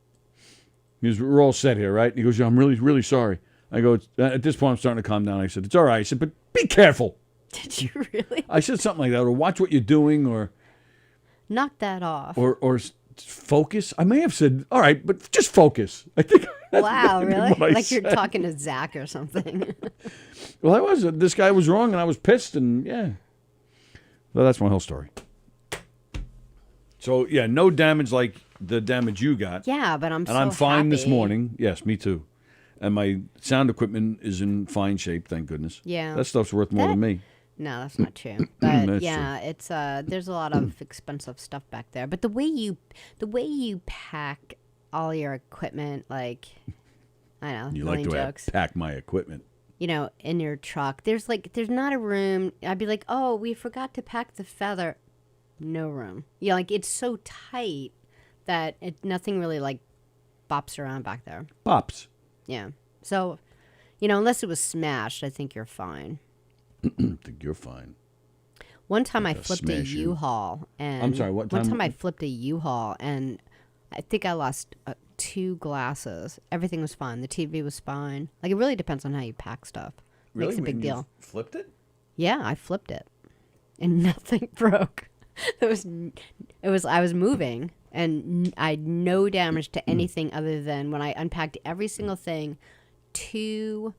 C: He goes, we're all set here, right? He goes, yeah, I'm really, really sorry. I go, at this point, I'm starting to calm down. I said, it's all right. I said, but be careful.
H: Did you really?
C: I said something like that, or watch what you're doing, or
H: Knock that off.
C: or focus. I may have said, all right, but just focus. I think.
H: Wow, really?
C: what I
H: Like you're
C: said.
H: talking to Zach or something.
C: Well, I was. This guy was wrong, and I was pissed, and yeah. Well, that's my whole story. So yeah, no damage like the damage you got.
H: Yeah, but
C: And I'm fine this
H: happy.
C: morning. Yes, me too. And my sound equipment is in fine shape, thank goodness.
H: Yeah.
C: That stuff's worth more than me.
H: No, that's not true. But
C: That's
H: yeah, it's there's a lot of expensive stuff back there. But the way you pack all your equipment, like I know,
C: You like
H: million
C: to
H: jokes.
C: pack my equipment.
H: You know, in your truck. There's not a room. I'd be like, oh, we forgot to pack the feather. No room. Yeah, like it's so tight that nothing really like bops around back there.
C: Pops.
H: Yeah. So, you know, unless it was smashed, I think you're fine.
C: I think you're fine.
H: One time I
C: to
H: flipped a
C: smash you.
H: U-Haul, and
C: I'm sorry, what
H: One
C: time?
H: time I flipped a U-Haul, and I think I lost 2 glasses. Everything was fine. The TV was fine. Like it really depends on how you pack stuff. Makes a big deal.
C: Flipped it?
H: Yeah, I flipped it, and nothing broke. I was moving, and I had no damage to anything other than when I unpacked every single thing, two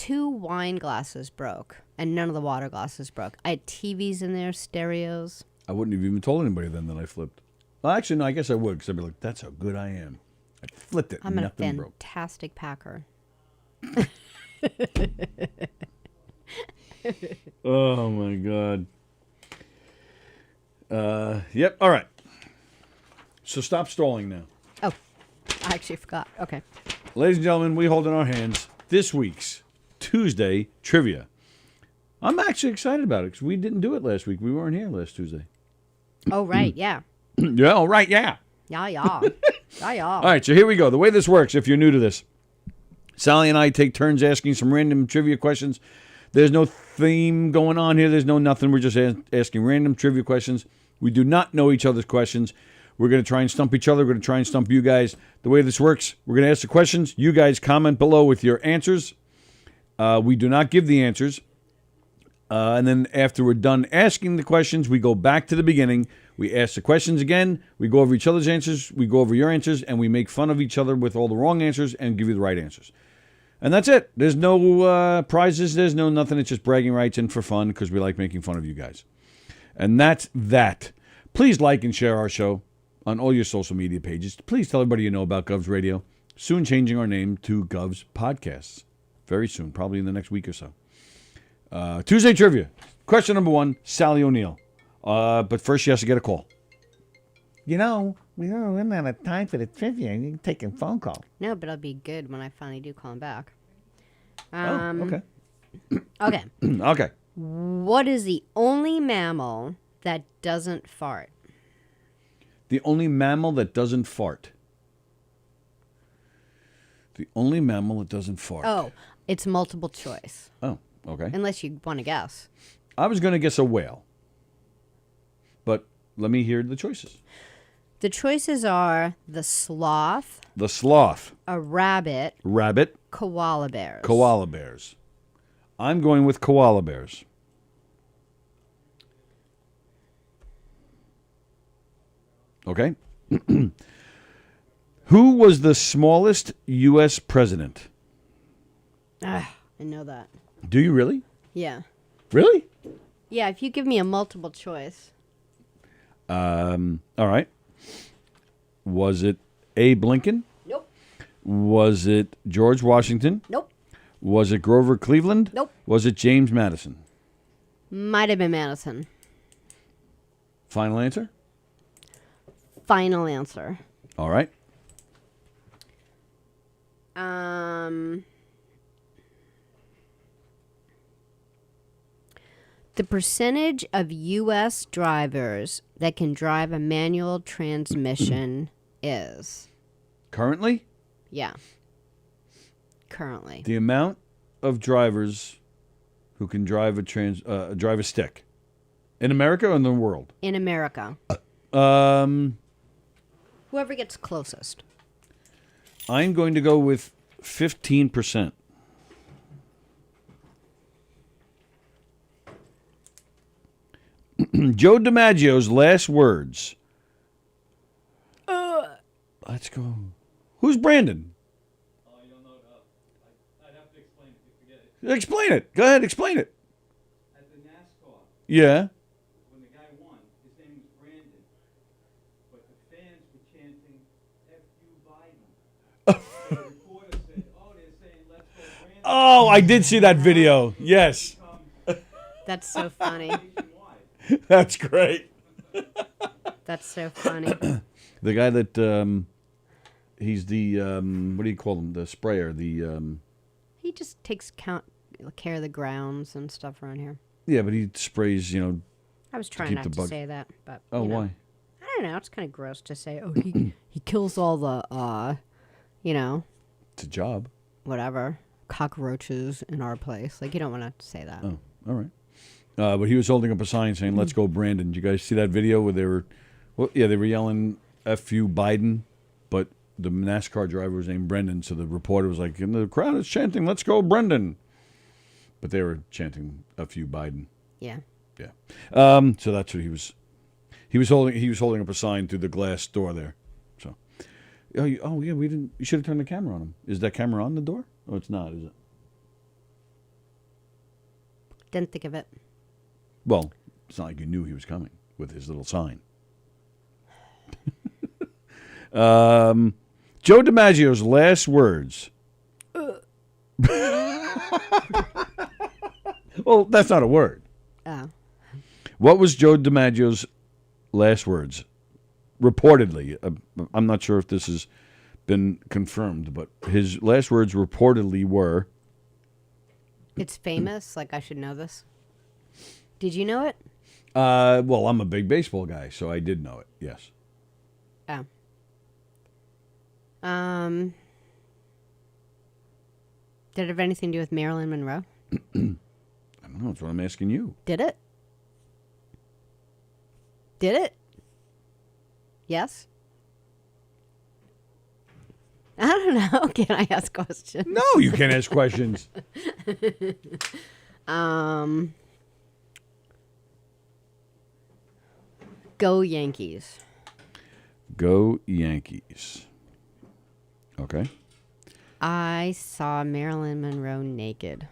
H: wine glasses broke, and none of the water glasses broke. I had TVs in there, stereos.
C: I wouldn't have even told anybody then that I flipped. Well, actually, no, I guess I would, because I'd be like, that's how good I am. I flipped it,
H: I'm a
C: nothing broke.
H: fantastic packer.
C: Oh, my God. Yep, all right. So stop stalling now.
H: Oh, I actually forgot. Okay.
C: Ladies and gentlemen, we hold in our hands this week's Tuesday trivia. I'm actually excited about it because we didn't do it last week. We weren't here last Tuesday.
H: Oh, right. Yeah.
C: Yeah, all right, yeah.
H: Yeah, yeah. Yeah, yeah.
C: All right, so here we go. The way this works, if you're new to this, Sallie and I take turns asking some random trivia questions. There's no theme going on here. There's no nothing. We're just asking random trivia questions. We do not know each other's questions. We're going to try and stump each other. We're going to try and stump you guys. The way this works, we're going to ask the questions. You guys comment below with your answers. We do not give the answers. And then after we're done asking the questions, we go back to the beginning. We ask the questions again. We go over each other's answers. We go over your answers. And we make fun of each other with all the wrong answers and give you the right answers. And that's it. There's no prizes. There's no nothing. It's just bragging rights and for fun because we like making fun of you guys. And that's that. Please like and share our show on all your social media pages. Please tell everybody you know about Gov's Radio. Soon changing our name to Gov's Podcasts. Very soon, probably in the next week or so. Tuesday Trivia. Question number 1, Sallie O'Neill. But first she has to get a call.
A: You know, we don't have time for the trivia. You can take a phone call.
H: No, but it'll be good when I finally do call him back.
C: Okay.
H: Okay.
C: Okay.
H: What is the only mammal that doesn't fart?
C: The only mammal that doesn't fart. The only mammal that doesn't fart.
H: Oh, it's multiple choice.
C: Oh, okay.
H: Unless you want to guess.
C: I was going to guess a whale. But let me hear the choices.
H: The choices are the sloth,
C: The sloth.
H: a rabbit,
C: Rabbit.
H: koala bears.
C: Koala bears. I'm going with koala bears. Okay. Who was the smallest U.S. president?
H: I know that.
C: Do you really?
H: Yeah.
C: Really?
H: Yeah, if you give me a multiple choice.
C: All right. Was it Abe Lincoln?
H: Nope.
C: Was it George Washington?
H: Nope.
C: Was it Grover Cleveland?
H: Nope.
C: Was it James Madison?
H: Might have been Madison.
C: Final answer?
H: Final answer.
C: All right.
H: The percentage of U.S. drivers that can drive a manual transmission is?
C: Currently?
H: Yeah. Currently.
C: The amount of drivers who can drive a stick in America or in the world?
H: In America. Whoever gets closest.
C: I'm going to go with 15%. Joe DiMaggio's last words. Let's go. Who's Brandon?
I: Oh, you don't know. I'd have to explain it. You forget it.
C: Explain it. Go ahead, explain it.
I: At the NASCAR,
C: Yeah.
I: when the guy won, his name was Brandon, but the fans were chanting "F you, Biden." The reporter said, "Oh, they're saying let's go, Brandon."
C: Oh, I did see that video. Yes.
H: That's so funny.
C: That's great.
H: That's so funny.
C: The guy that he's the what do you call him? The sprayer. The
H: He just takes care of the grounds and stuff around here.
C: yeah, but he sprays.
H: I was trying
C: keep
H: not
C: the
H: to
C: bug-
H: say that, but
C: Oh,
H: you know.
C: why?
H: I don't know. It's kind of gross to say. Oh, he kills all the
C: It's a job.
H: whatever cockroaches in our place. Like you don't want to say that.
C: Oh, all right. But he was holding up a sign saying, "Let's go, Brandon." Did you guys see that video where they were? Well, yeah, they were yelling "F you, Biden," but the NASCAR driver was named Brendan, so the reporter was like, "And the crowd is chanting, 'Let's go, Brendan," but they were chanting "F you, Biden."
H: Yeah.
C: Yeah. So that's what he was. He was holding up a sign through the glass door there. So, oh yeah, we didn't. You should have turned the camera on him. Is that camera on the door? Oh, it's not, is it?
H: Didn't think of it.
C: Well, it's not like you knew he was coming with his little sign. Joe DiMaggio's last words. Well, that's not a word.
H: Oh.
C: What was Joe DiMaggio's last words? Reportedly. I'm not sure if this has been confirmed, but his last words reportedly were...
H: It's famous. Like I should know this. Did you know it?
C: Well, I'm a big baseball guy, so I did know it, yes.
H: Oh. Did it have anything to do with Marilyn Monroe?
C: I don't know. That's what I'm asking you.
H: Did it? Did it? Yes? I don't know. Can I ask questions?
C: No, you can't ask questions.
H: Go Yankees.
C: Go Yankees. Okay.
H: I saw Marilyn Monroe naked.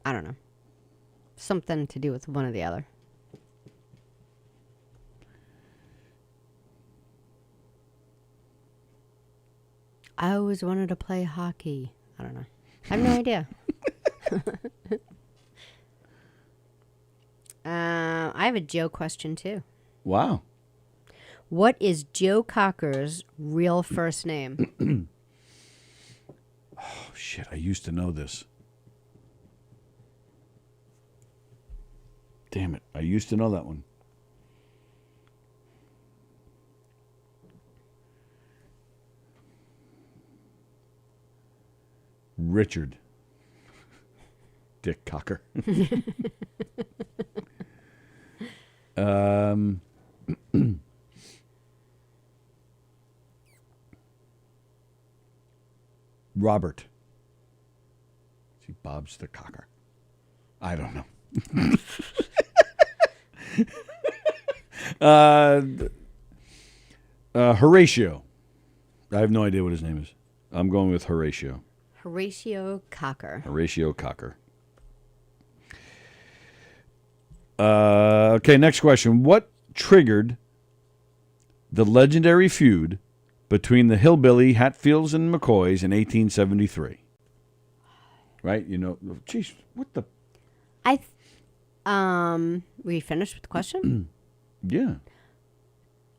H: I don't know. Something to do with one or the other. I always wanted to play hockey. I don't know. I have no idea. I have a Joe question too.
C: Wow.
H: What is Joe Cocker's real first name?
C: Oh, shit. I used to know this. Damn it. I used to know that one. Richard. Dick Cocker. Robert. See, Bob's the Cocker. I don't know. Horatio. I have no idea what his name is. I'm going with Horatio.
H: Horatio Cocker.
C: Horatio Cocker. Okay, next question. What triggered the legendary feud between the Hillbilly, Hatfields, and Mccoys in 1873? Right? You know, geez, what the...
H: We finished with the question?
C: Yeah.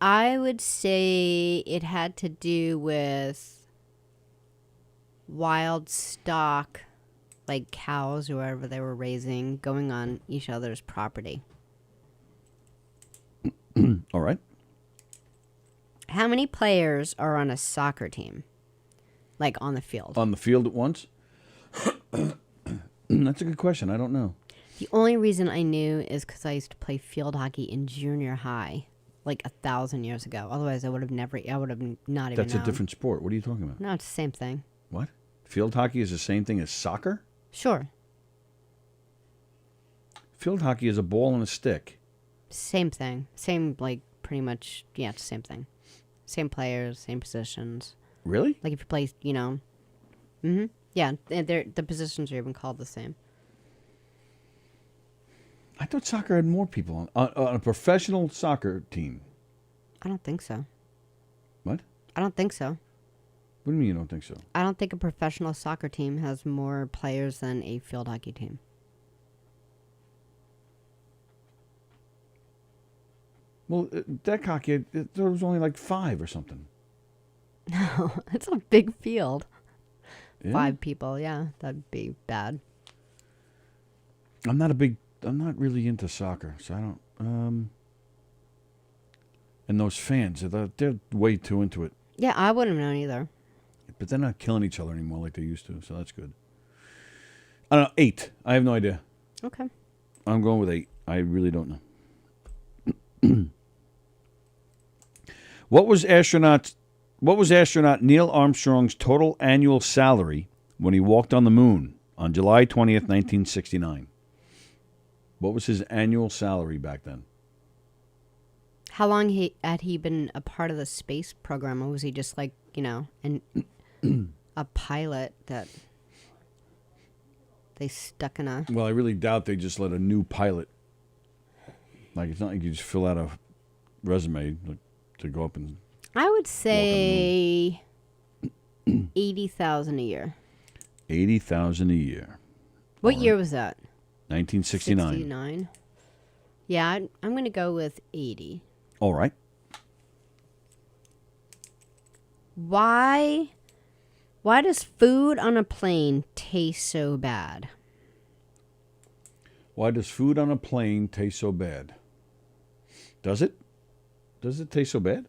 H: I would say it had to do with wild stock, like cows or whatever they were raising, going on each other's property.
C: All right.
H: How many players are on a soccer team? Like on the field?
C: On the field at once? That's a good question. I don't know.
H: The only reason I knew is because I used to play field hockey in junior high, like 1,000 years ago. Otherwise, I would have not even
C: That's
H: known.
C: a different sport. What are you talking about?
H: No, it's the same thing.
C: What? Field hockey is the same thing as soccer?
H: Sure.
C: Field hockey is a ball and a stick.
H: Same thing. Same, like, pretty much, yeah, it's the same thing. Same players, same positions.
C: Really?
H: Like if you play, you know. Mm-hmm. Yeah, the positions are even called the same.
C: I thought soccer had more people on a professional soccer team.
H: I don't think so.
C: What?
H: I don't think so.
C: What do you mean you don't think so?
H: I don't think a professional soccer team has more players than a field hockey team.
C: Well, deck hockey, there was only like 5 or something.
H: No, it's a big field.
C: Yeah?
H: 5 people, yeah, that'd be bad.
C: I'm not really into soccer, so I don't. And those fans, they're way too into it.
H: Yeah, I wouldn't have known either.
C: But they're not killing each other anymore like they used to, so that's good. I don't know, 8. I have no idea.
H: Okay.
C: I'm going with 8. I really don't know. What was astronaut Neil Armstrong's total annual salary when he walked on the moon on July 20th, 1969? What was his annual salary back then?
H: How long had he been a part of the space program, or was he just like, you know, a pilot that they stuck in a...
C: Well, I really doubt they just let a new pilot... Like, it's not like you just fill out a resume to go up and...
H: I would say 80,000 a year.
C: 80,000 a year.
H: What year was that?
C: 1969.
H: 69. Yeah, I'm going to go with 80.
C: All right.
H: Why does food on a plane taste so bad?
C: Why does food on a plane taste so bad? Does it? Does it taste so bad?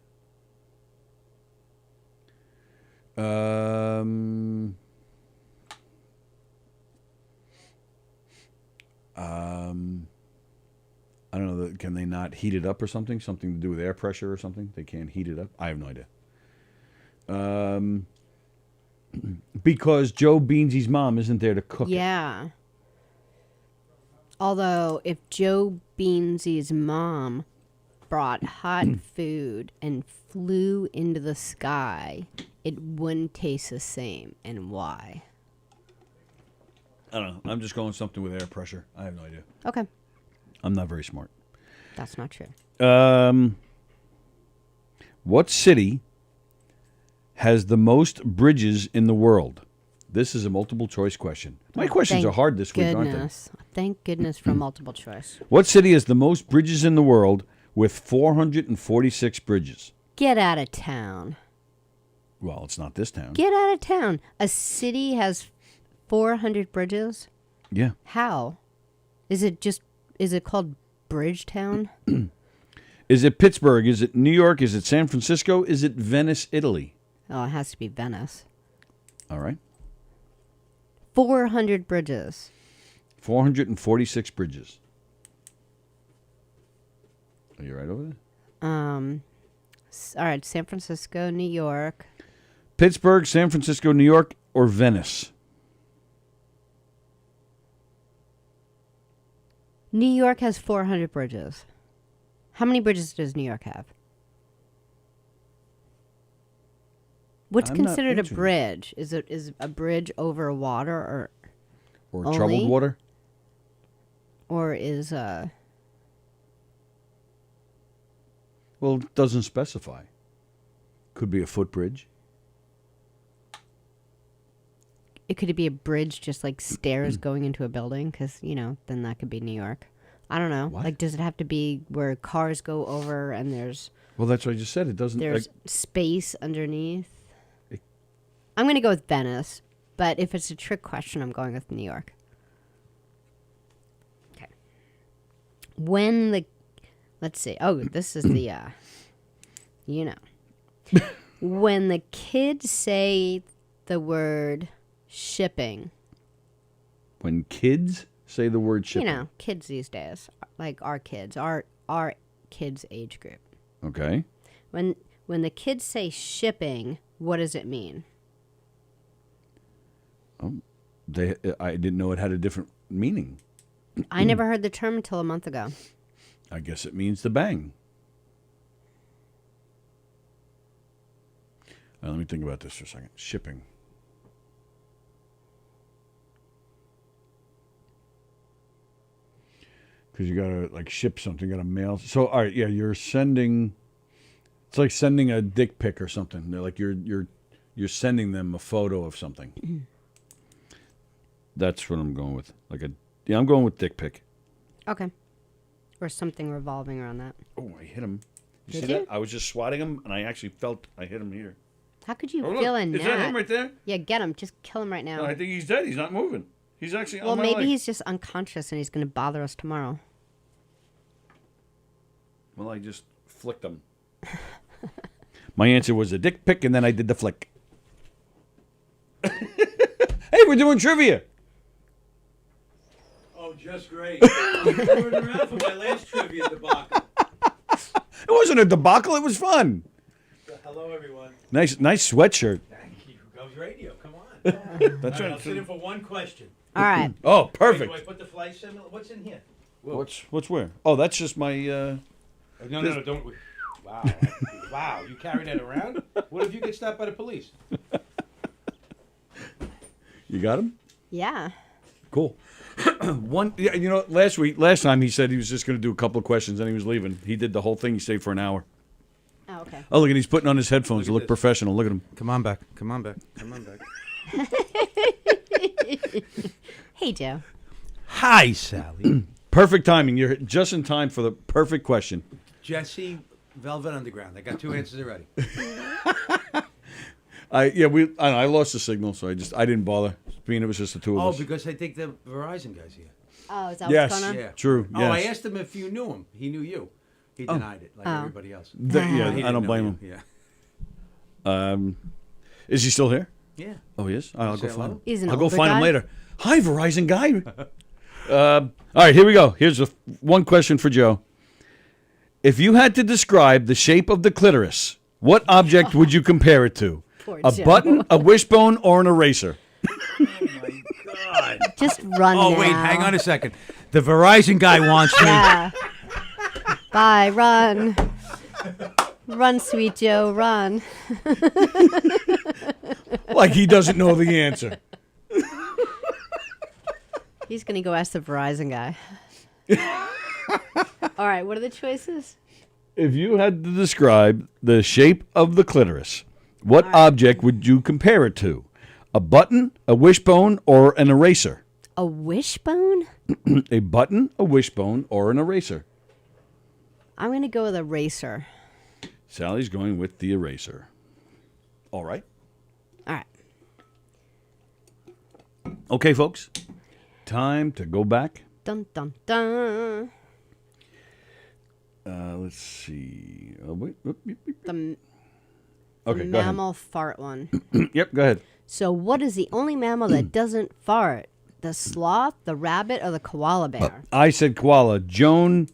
C: Can they not heat it up or something? Something to do with air pressure or something? They can't heat it up? I have no idea. Because Joe Beansy's mom isn't there to cook it.
H: Yeah. Although, if Joe Beansy's mom brought hot food and flew into the sky, it wouldn't taste the same. And why?
C: I don't know. I'm just going something with air pressure. I have no idea.
H: Okay.
C: I'm not very smart.
H: That's not true.
C: What city has the most bridges in the world? This is a multiple choice question. My questions are hard this week, aren't they?
H: Thank goodness for multiple choice.
C: What city has the most bridges in the world with 446 bridges?
H: Get out of town.
C: Well, it's not this town.
H: Get out of town. A city has 400 bridges?
C: Yeah.
H: How? Is it called Bridgetown?
C: Is it Pittsburgh? Is it New York? Is it San Francisco? Is it Venice, Italy?
H: Oh, it has to be Venice.
C: All right.
H: 400 bridges.
C: 446 bridges. Are you right over there?
H: All right, San Francisco, New York.
C: Pittsburgh, San Francisco, New York, or Venice?
H: New York has 400 bridges. How many bridges does New York have? What's
C: I'm not
H: considered a
C: answering.
H: bridge? Is a bridge over water
C: Or
H: only?
C: troubled water?
H: or is
C: Well, it doesn't specify. Could be a footbridge.
H: it could be a bridge just like stairs going into a building? Because then that could be New York. I don't know.
C: What?
H: Like, does it have to be where cars go over and there's
C: Well, that's what I just said. It doesn't.
H: there's space underneath? I'm going to go with Venice, but if it's a trick question, I'm going with New York. Okay. Let's see. Oh, this is the, when the kids say the word shipping.
C: When kids say the word shipping.
H: Kids these days, like our kids, our kids' age group.
C: Okay.
H: When the kids say shipping, what does it mean?
C: I didn't know it had a different meaning.
H: I never heard the term until a month ago.
C: I guess it means to bang. Let me think about this for a second. Shipping. Because you gotta ship something, you gotta mail. So all right, yeah, you're sending. It's like sending a dick pic or something. They're like you're sending them a photo of something. That's what I'm going with. I'm going with dick pic.
H: Okay. Or something revolving around that.
C: Oh, I hit him.
H: Did
C: see
H: you?
C: that? I was just swatting him, and I actually felt I hit him here.
H: How could you
C: Oh,
H: feel
C: look.
H: a gnat?
C: Is that him right there?
H: Yeah, get him. Just kill him right now.
C: No, I think he's dead. He's not moving. He's actually
H: well,
C: on my
H: maybe
C: leg.
H: he's just unconscious and he's going to bother us tomorrow.
C: Well, I just flicked him. My answer was a dick pic, and then I did the flick. Hey, we're doing trivia.
I: Oh, just great. You weren't around for my last trivia debacle.
C: It wasn't a debacle. It was fun.
I: Hello, everyone.
C: Nice sweatshirt.
I: Thank you. Goes radio. Come on.
C: That's
I: All
C: right.
I: I'll sit in for one question.
H: All right.
C: Oh,
I: Wait,
C: perfect.
I: do I put the flight simulator? What's in here?
C: What's where? Oh, that's just my.
I: No, don't. Wow. Wow, you carry that around? What if you get stopped by the police?
C: You got him?
H: Yeah.
C: Cool. Last time he said he was just going to do a couple of questions and he was leaving. He did the whole thing. He stayed for an hour.
H: Oh, okay.
C: Oh, look, and he's putting on his headphones to look professional. Look at him.
I: Come on back. Come on back. Come on back.
H: Hey, Joe.
I: Hi, Sally.
C: Perfect timing. You're just in time for the perfect question.
I: Jesse, Velvet Underground. I got two answers already.
C: I lost the signal, so I didn't bother. Being it was just the two of us.
I: Oh, because I think the Verizon guy's here.
H: Oh, is that
C: Yes.
H: what's going on?
I: Yeah.
C: True.
I: Oh,
C: Yes.
I: I asked him if you knew him. He knew you. He denied it, like everybody else.
C: Yeah,
I: He
C: I
I: didn't
C: don't
I: know
C: blame
I: you.
C: him.
I: Yeah.
C: Is he still here?
I: Yeah.
C: Oh, he is? I'll
I: Say
C: go find
I: hello?
C: him.
H: He's an
C: I'll go
H: older
C: find him
H: guy?
C: later. Hi, Verizon guy. All right, here we go. Here's one question for Joe. If you had to describe the shape of the clitoris, what object would you compare it to?
H: Poor
C: A
H: Joe.
C: button, a wishbone, or an eraser?
H: Just run
J: Oh,
H: now.
J: wait, hang on a second. The Verizon guy wants me.
H: Yeah. Bye, run. Run, sweet Joe, run.
C: Like he doesn't know the answer.
H: He's going to go ask the Verizon guy. All right, what are the choices?
C: If you had to describe the shape of the clitoris, what object would you compare it to? A button, a wishbone, or an eraser?
H: A wishbone?
C: A button, a wishbone, or an eraser?
H: I'm going to go with a racer.
C: Sally's going with the eraser. All right.
H: All right.
C: Okay, folks. Time to go back.
H: Dun, dun, dun.
C: Let's see. Wait.
H: The
C: Okay, go ahead.
H: mammal fart one.
C: Yep, go ahead.
H: So what is the only mammal that doesn't fart? The sloth, the rabbit, or the koala bear?
C: I said koala. Joan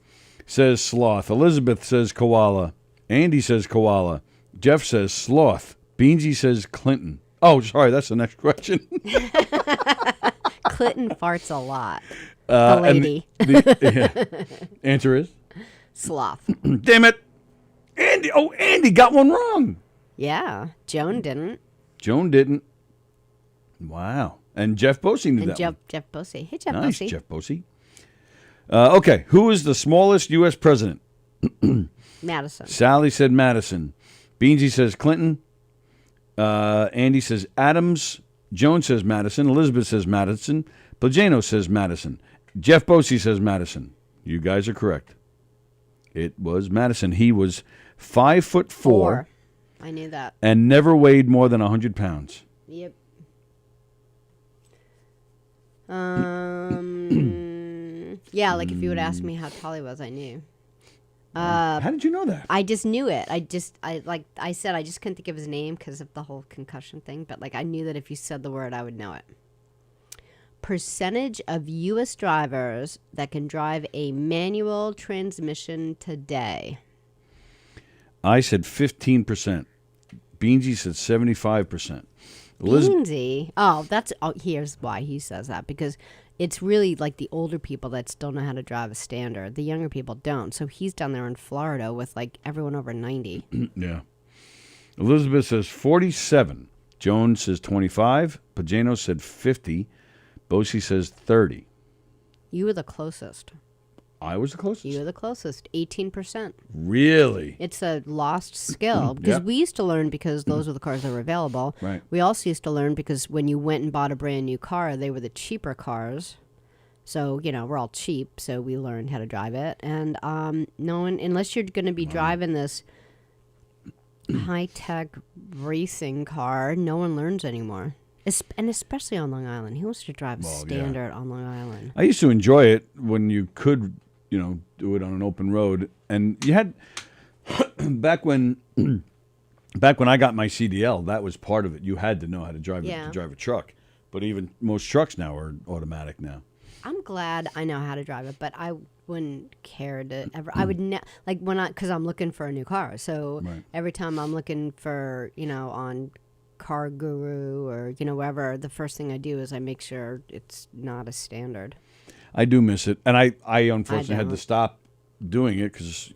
C: says sloth. Elizabeth says koala. Andy says koala. Jeff says sloth. Beansy says Clinton. Oh, sorry, that's the next question.
H: Clinton farts a lot. The
C: And
H: lady.
C: Answer is?
H: Sloth.
C: Damn it. Andy got one wrong.
H: Yeah. Joan didn't.
C: Joan didn't. Wow. And Jeff Bosey knew
H: And
C: that
H: Jeff
C: one.
H: Bosey. Hey, Jeff
C: Nice,
H: Bosey.
C: Jeff Bosey. Okay, who is the smallest U.S. president?
H: Madison.
C: Sally said Madison. Beansy says Clinton. Andy says Adams. Joan says Madison. Elizabeth says Madison. Plagano says Madison. Jeff Bosey says Madison. You guys are correct. It was Madison. He was 5'4"
H: I knew that.
C: and never weighed more than 100 pounds.
H: Yep. Yeah, like if you would ask me how tall he was, I knew.
C: How did you know that?
H: I just knew it. I just couldn't think of his name because of the whole concussion thing. But like, I knew that if you said the word, I would know it. Percentage of U.S. drivers that can drive a manual transmission today.
C: I said 15%. Beansy said 75%.
H: Beansy? Oh, here's why he says that. Because it's really like the older people that still know how to drive a standard. The younger people don't. So he's down there in Florida with like everyone over 90.
C: Yeah. Elizabeth says 47. Jones says 25. Pagano said 50. Bosey says 30.
H: You were the closest.
C: I was the closest?
H: You were the closest. 18%.
C: Really?
H: It's a lost skill. Because
C: Yep.
H: we used to learn because those were the cars that were available.
C: Right.
H: We also used to learn because when you went and bought a brand new car, they were the cheaper cars. So, we're all cheap, so we learned how to drive it. And no one, unless you're going to be driving this high-tech racing car, no one learns anymore. And especially on Long Island. Who wants to drive a standard on Long Island?
C: I used to enjoy it when you could, do it on an open road. And you had, back when I got my CDL, that was part of it. You had to know how to drive to drive a truck. But even most trucks now are automatic now.
H: I'm glad I know how to drive it, but I wouldn't care to ever. I would because I'm looking for a new car. So every time I'm looking for, on Car Guru or, wherever, the first thing I do is I make sure it's not a standard.
C: I do miss it. And I unfortunately had to stop doing it because,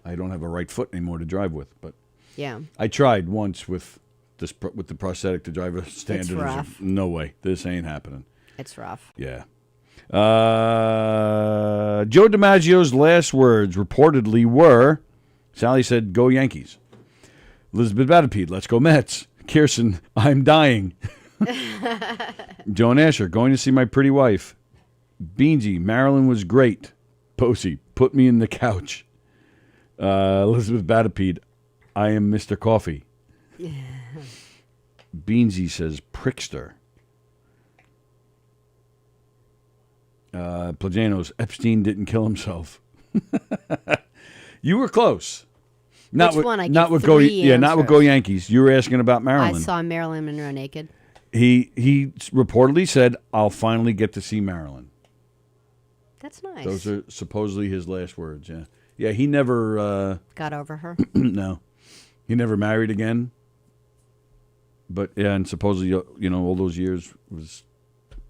C: I don't have a right foot anymore to drive with. But
H: yeah,
C: I tried once with the prosthetic to drive a standard.
H: It's rough.
C: No way. This ain't happening.
H: It's rough.
C: Yeah. Joe DiMaggio's last words reportedly were, Sally said, "Go Yankees." Elizabeth Battipede, "Let's go Mets." Kirsten, "I'm dying." Joan Asher, "Going to see my pretty wife." Beansy, "Marilyn was great." Posey, "Put me in the couch." Elizabeth Battipede, "I am Mr. Coffee." Beansy says, "Prickster." Plagano's, "Epstein didn't kill himself." You were close.
H: Which one? I
C: not
H: gave
C: with Go.
H: three
C: Yeah, not with Go
H: answers.
C: Yankees. You were asking about Marilyn.
H: I saw Marilyn Monroe naked.
C: He reportedly said, "I'll finally get to see Marilyn."
H: That's nice.
C: Those are supposedly his last words. Yeah, Yeah, he never...
H: Got over her.
C: no. He never married again. But, yeah, and supposedly, all those years was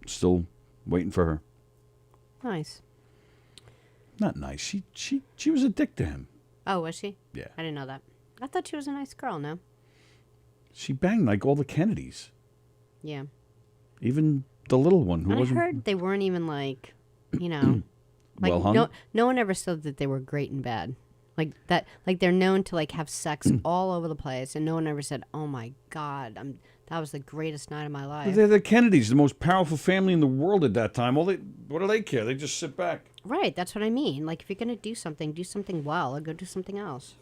C: still waiting for her.
H: Nice.
C: Not nice. She was a dick to him.
H: Oh, was she?
C: Yeah.
H: I didn't know that. I thought she was a nice girl, no?
C: She banged like all the Kennedys.
H: Yeah.
C: Even the little one who
H: And
C: wasn't...
H: I heard they weren't even like,
C: Well hung?
H: no one ever said that they were great and bad. Like that, like they're known to like have sex all over the place, and no one ever said, "Oh my God, that was the greatest night of my life."
C: They're the Kennedys, the most powerful family in the world at that time. What do they care? They just sit back.
H: Right, that's what I mean. Like if you're gonna do something well, or go do something else.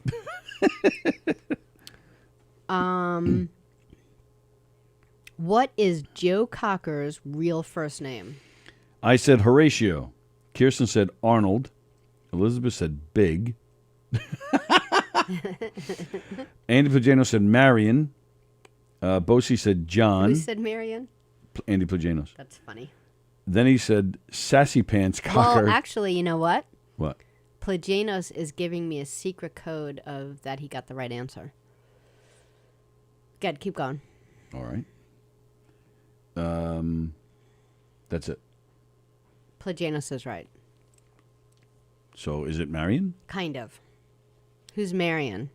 H: What is Joe Cocker's real first name?
C: I said Horatio. Kirsten said Arnold. Elizabeth said Big. Andy Pagano said Marion. Bosie said John.
H: Who said Marion?
C: Andy Pajanos.
H: That's funny.
C: Then he said Sassy Pants Cocker.
H: Well, actually, you know what?
C: What?
H: Plagianos is giving me a secret code of that he got the right answer. Good, keep going.
C: All right. That's it.
H: Plagianos is right.
C: So is it Marion?
H: Kind of. Who's Marion?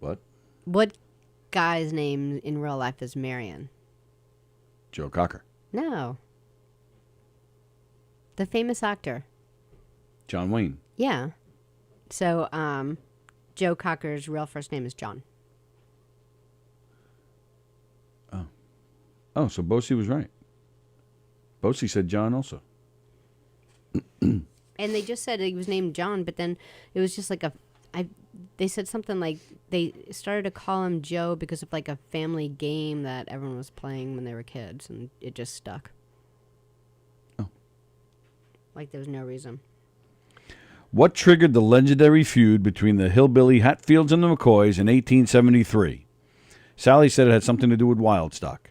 C: What?
H: What guy's name in real life is Marion?
C: Joe Cocker.
H: No. The famous actor.
C: John Wayne.
H: Yeah. So, Joe Cocker's real first name is John.
C: Oh, so Bosie was right. Bosie said John also.
H: And they just said he was named John, but then it was just like they said something like they started to call him Joe because of like a family game that everyone was playing when they were kids, and it just stuck.
C: Oh.
H: Like there was no reason.
C: What triggered the legendary feud between the Hillbilly Hatfields and the Mccoys in 1873? Sallie said it had something to do with wild stock.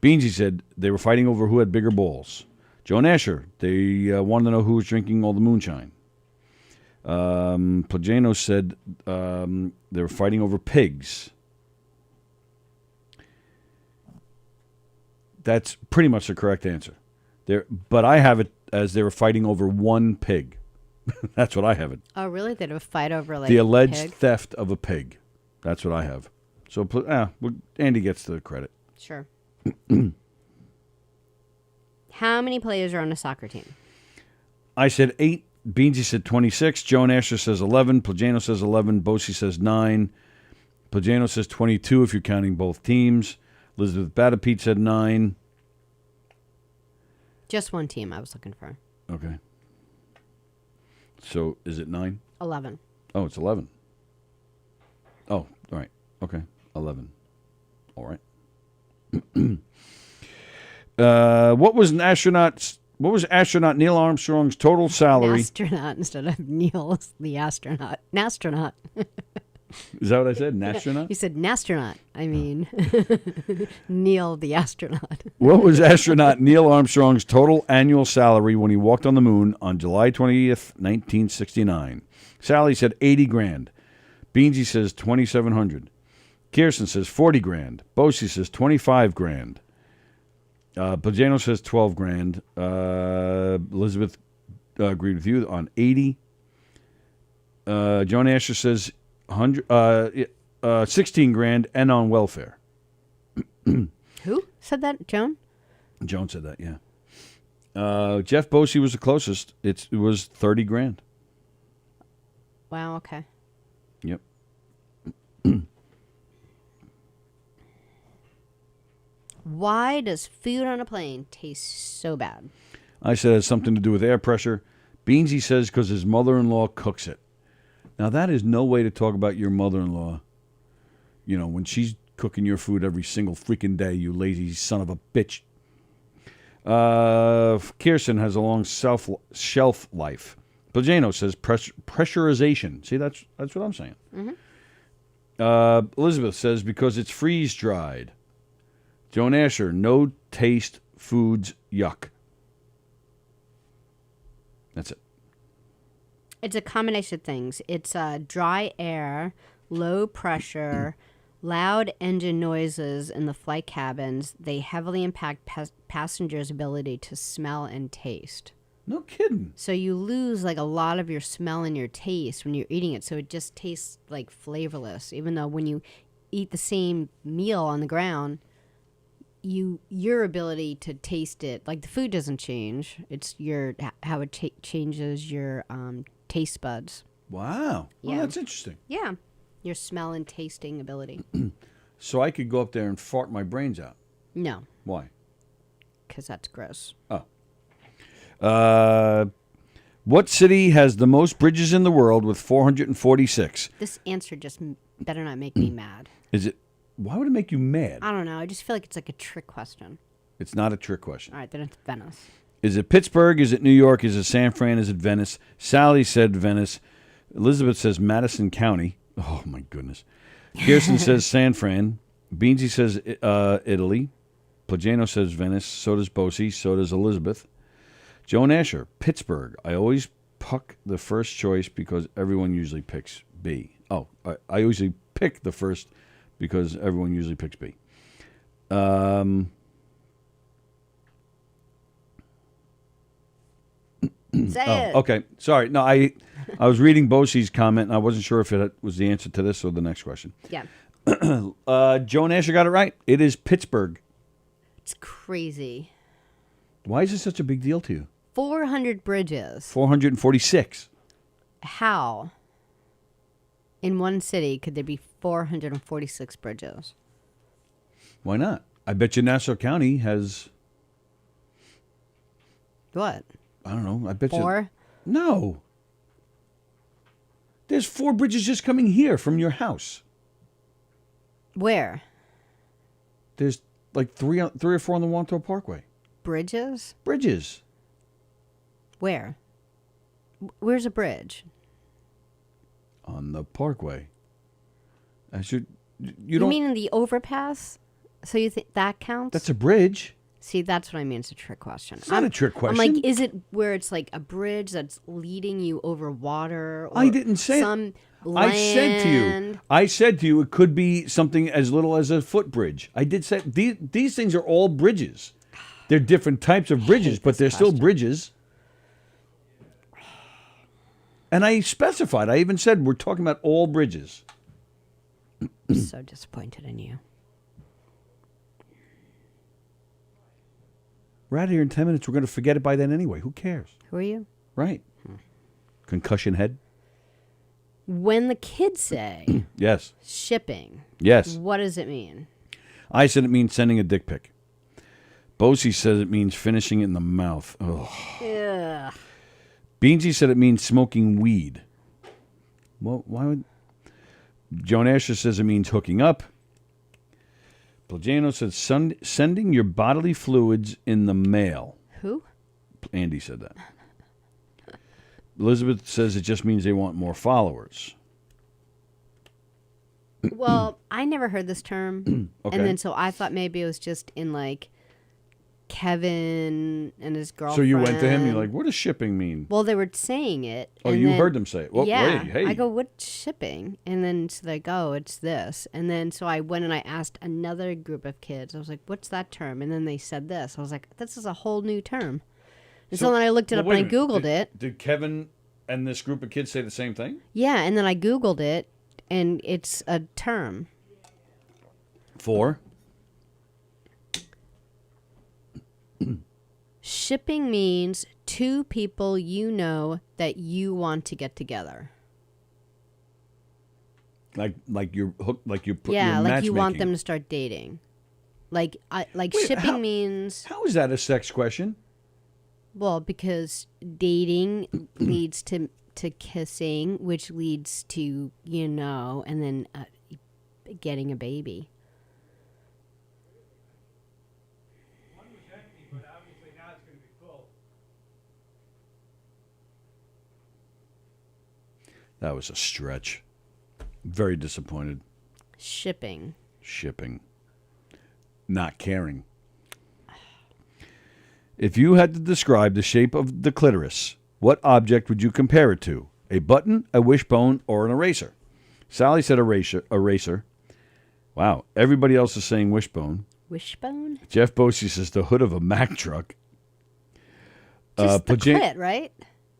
C: Beansy said they were fighting over who had bigger balls. Joan Asher, they wanted to know who was drinking all the moonshine. Plagano said they were fighting over pigs. That's pretty much the correct answer. But I have it as they were fighting over one pig. That's what I have it.
H: Oh, really? They'd have a fight over like
C: the alleged
H: pig?
C: theft of a pig. That's what I have. So Andy gets the credit.
H: Sure. How many players are on a soccer team?
C: I said 8. Beansy said 26. Joan Asher says 11. Plagano says 11. Bosie says 9. Plagano says 22 if you're counting both teams. Elizabeth Batapete said 9.
H: Just one team I was looking for.
C: Okay. So is it 9?
H: 11.
C: Oh, it's 11. Oh, all right. Okay. 11. All right. What was astronaut Neil Armstrong's total salary?
H: Astronaut instead of Neil the astronaut. Nastronaut.
C: Is that what I said? Nastronaut?
H: You said nastronaut. I mean, Neil the astronaut.
C: What was astronaut Neil Armstrong's total annual salary when he walked on the moon on July 20th, 1969? Sallie said 80 grand. Beansy says 2,700. Kirsten says 40 grand. Bosie says 25 grand. Pagano says 12 grand. Elizabeth agreed with you on 80. Joan Asher says 16 grand and on welfare.
H: Who said that? Joan?
C: Joan said that, yeah. Jeff Bosie was the closest. It was 30 grand.
H: Wow, okay.
C: Yep.
H: Why does food on a plane taste so bad?
C: I said it has something to do with air pressure. Beansy says because his mother-in-law cooks it. Now, that is no way to talk about your mother-in-law. You know, when she's cooking your food every single freaking day, you lazy son of a bitch. Kirsten has a long shelf life. Pagano says pressurization. See, that's what I'm saying.
H: Mm-hmm.
C: Elizabeth says because it's freeze-dried. Joan Asher, no taste, foods, yuck. That's it.
H: It's a combination of things. It's dry air, low pressure, loud engine noises in the flight cabins. They heavily impact passengers' ability to smell and taste.
C: No kidding.
H: So you lose like a lot of your smell and your taste when you're eating it. So it just tastes like flavorless. Even though when you eat the same meal on the ground, your ability to taste it, like the food doesn't change. It's how it changes your taste buds.
C: Wow.
H: Yeah.
C: Well, that's interesting.
H: Yeah, your smell and tasting ability.
C: So I could go up there and fart my brains out.
H: No,
C: Why?
H: because that's gross.
C: What city has the most bridges in the world with 446?
H: This answer just better not make me mad.
C: Is it? Why would it make you mad?
H: I don't know. I just feel like it's like a trick question.
C: It's not a trick question.
H: All right, then it's Venice.
C: Is it Pittsburgh? Is it New York? Is it San Fran? Is it Venice? Sallie said Venice. Elizabeth says Madison County. Oh, my goodness. Kirsten says San Fran. Beansy says Italy. Plagano says Venice. So does Bosie. So does Elizabeth. Joan Asher, Pittsburgh. I always puck the first choice because everyone usually picks B. Oh, I usually pick the first because everyone usually picks B.
H: Say it.
C: Okay. Sorry. No, I was reading Bosie's comment, and I wasn't sure if it was the answer to this or the next question.
H: Yeah.
C: Joan Asher got it right. It is Pittsburgh.
H: It's crazy.
C: Why is this such a big deal to you?
H: 400 bridges.
C: 446.
H: How? In one city, could there be 446 bridges?
C: Why not? I bet you Nassau County has,
H: What?
C: I don't know. I bet you.
H: 4?
C: No. There's 4 bridges just coming here from your house.
H: Where?
C: There's like three or 4 on the Wanto Parkway.
H: Bridges?
C: Bridges.
H: Where? Where's a bridge?
C: On the Parkway. You
H: You
C: don't.
H: mean in the overpass? So you think that counts?
C: That's a bridge.
H: See, that's what I mean. It's a trick question.
C: It's not a trick question.
H: I'm like, is it where it's like a bridge that's leading you over water? Or
C: I didn't say
H: some land?
C: I said to you, it could be something as little as a footbridge. I did say these things are all bridges. They're different types of bridges, but they're still bridges. And I specified. I even said we're talking about all bridges.
H: I'm so disappointed in you.
C: We're out of here in 10 minutes. We're going to forget it by then anyway. Who cares?
H: Who are you?
C: Right. Concussion head.
H: When the kids say
C: Yes.
H: shipping,
C: Yes.
H: what does it mean?
C: I said it means sending a dick pic. Bosie says it means finishing it in the mouth. Ugh.
H: Ugh.
C: Beansy said it means smoking weed. Well, why would... Joan Asher says it means hooking up. Plagano said sending your bodily fluids in the mail.
H: Who?
C: Andy said that. Elizabeth says it just means they want more followers.
H: Well, I never heard this term.
C: Okay.
H: And then so I thought maybe it was just in like Kevin and his girlfriend.
C: So you went to him and you're like, what does shipping mean?
H: Well, they were saying it.
C: Oh,
H: and
C: you
H: then-
C: heard them say it. Well,
H: yeah.
C: hey.
H: I go, what's shipping? And then so they go, it's this. And then so I went and I asked another group of kids. I was like, what's that term? And then they said this. I was like, this is a whole new term. And so then I looked it up and I Googled it.
C: Did Kevin and this group of kids say the same thing?
H: Yeah, and then I Googled it, and it's a term.
C: For?
H: Shipping means two people you know that you want to get together.
C: Like you're hooked, like you're
H: Yeah,
C: you're
H: like you want
C: matchmaking.
H: them to start dating. Like
C: Wait,
H: shipping means,
C: How is that a sex question?
H: well, because dating leads to kissing, which leads to, and then getting a baby.
I: One was empty, but obviously now it's going to be full.
C: That was a stretch. Very disappointed.
H: Shipping.
C: Not caring. If you had to describe the shape of the clitoris, what object would you compare it to? A button, a wishbone, or an eraser? Sally said eraser. Wow. Everybody else is saying wishbone.
H: Wishbone?
C: Jeff Bosey says the hood of a Mack truck.
H: Just the clit, right?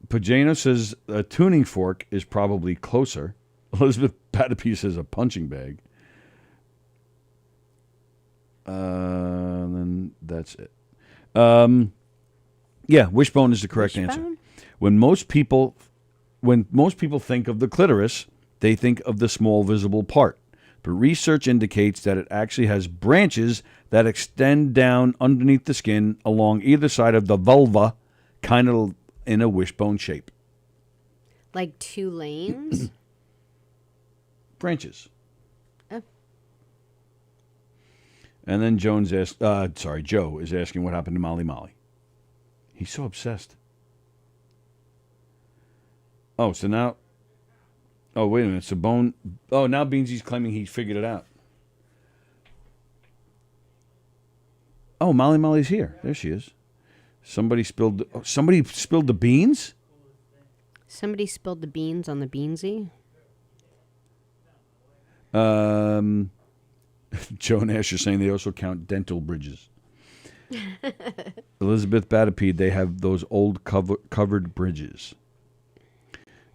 C: Pagano says a tuning fork is probably closer. Elizabeth Patapie says a punching bag. Then that's it. Yeah, wishbone is the correct answer. When most people think of the clitoris, they think of the small visible part. But research indicates that it actually has branches that extend down underneath the skin along either side of the vulva, kind of in a wishbone shape.
H: Like 2 lanes?
C: Branches.
H: Oh.
C: And then Joe is asking what happened to Molly Molly. He's so obsessed. Oh, so now... Oh, wait a minute. So Bone... Oh, now Beansy's claiming he figured it out. Oh, Molly Molly's here. There she is. Somebody spilled the beans?
H: Somebody spilled the beans on the beansy?
C: Joe and Ash are saying they also count dental bridges. Elizabeth Batapede, they have those old covered bridges.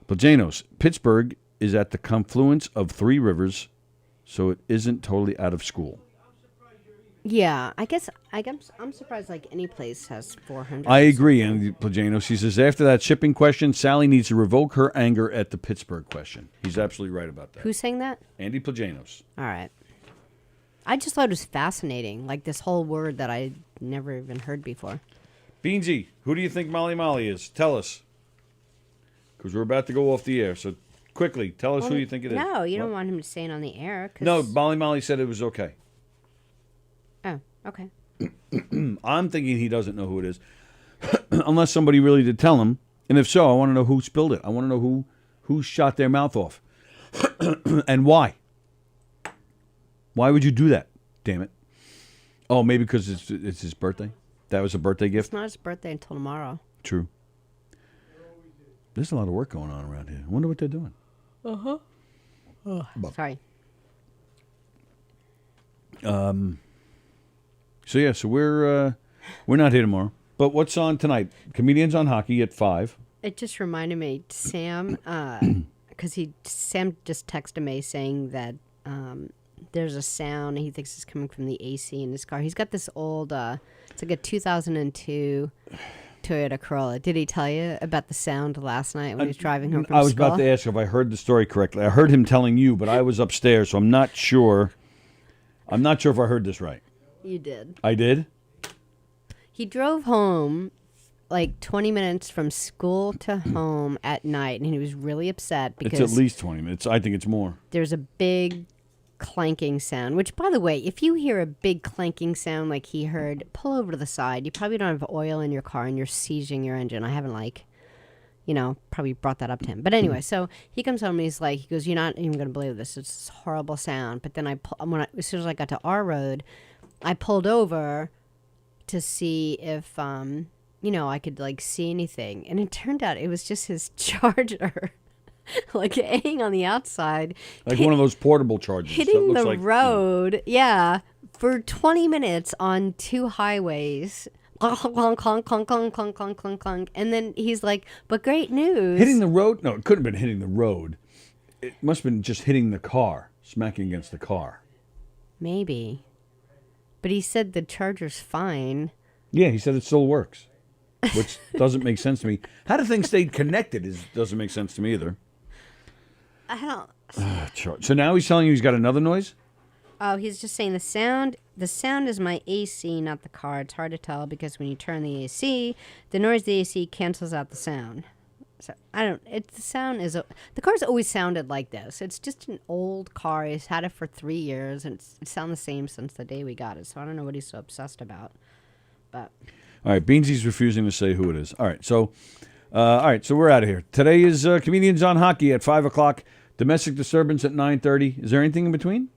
C: Plajanos, Pittsburgh is at the confluence of 3 rivers, so it isn't totally out of school.
H: Yeah, I guess I'm surprised like any place has 400.
C: I agree, Andy Plajanos. He says after that shipping question, Sally needs to revoke her anger at the Pittsburgh question. He's absolutely right about that.
H: Who's saying that?
C: Andy Plajanos.
H: All right. I just thought it was fascinating, like this whole word that I never even heard before.
C: Beansy, who do you think Molly Molly is? Tell us. Because we're about to go off the air, so quickly, tell us who you think it is.
H: No, you don't want him to say it on the air.
C: No, Molly Molly said it was okay.
H: Oh, okay.
C: I'm thinking he doesn't know who it is. Unless somebody really did tell him. And if so, I want to know who spilled it. I want to know who shot their mouth off. And why. Why would you do that? Damn it. Oh, maybe because it's his birthday? That was a birthday gift?
H: It's not his birthday until tomorrow.
C: True. There's a lot of work going on around here. I wonder what they're doing.
H: Uh-huh. Oh, sorry.
C: So we're not here tomorrow. But what's on tonight? Comedians on Hockey at 5.
H: It just reminded me, Sam, because Sam just texted me saying that there's a sound he thinks is coming from the AC in his car. He's got this old, it's like a 2002 Toyota Corolla. Did he tell you about the sound last night when he was driving home from school?
C: I was about to ask if I heard the story correctly. I heard him telling you, but I was upstairs, so I'm not sure. I'm not sure if I heard this right.
H: You did.
C: I did?
H: He drove home like 20 minutes from school to home at night, and he was really upset because...
C: It's at least 20 minutes. I think it's more.
H: There's a big clanking sound, which, by the way, if you hear a big clanking sound like he heard, pull over to the side. You probably don't have oil in your car, and you're seizing your engine. I haven't, probably brought that up to him. But anyway, so he comes home, and he goes, you're not even going to believe this. It's this horrible sound. But then as soon as I got to our road, I pulled over to see if, I could, see anything. And it turned out it was just his charger, hanging on the outside.
C: Like one of those portable chargers.
H: Hitting the road, for 20 minutes on 2 highways. Clunk, clunk, clunk, clunk, clunk, clunk, clunk, clunk. And then he's like, but great news.
C: Hitting the road? No, it couldn't have been hitting the road. It must have been just hitting the car, smacking against the car.
H: Maybe. But he said the charger's fine.
C: Yeah, he said it still works, which doesn't make sense to me. How do things stay connected doesn't make sense to me either.
H: I don't...
C: So now he's telling you he's got another noise?
H: Oh, he's just saying the sound is my AC, not the car. It's hard to tell because when you turn the AC, the noise of the AC cancels out the sound. So the car's always sounded like this. It's just an old car. He's had it for 3 years, and it's sounded the same since the day we got it. So I don't know what he's so obsessed about. But
C: all right, Beansy's refusing to say who it is. All right, so we're out of here. Today is Comedians on Hockey at 5:00. Domestic disturbance at 9:30. Is there anything in between?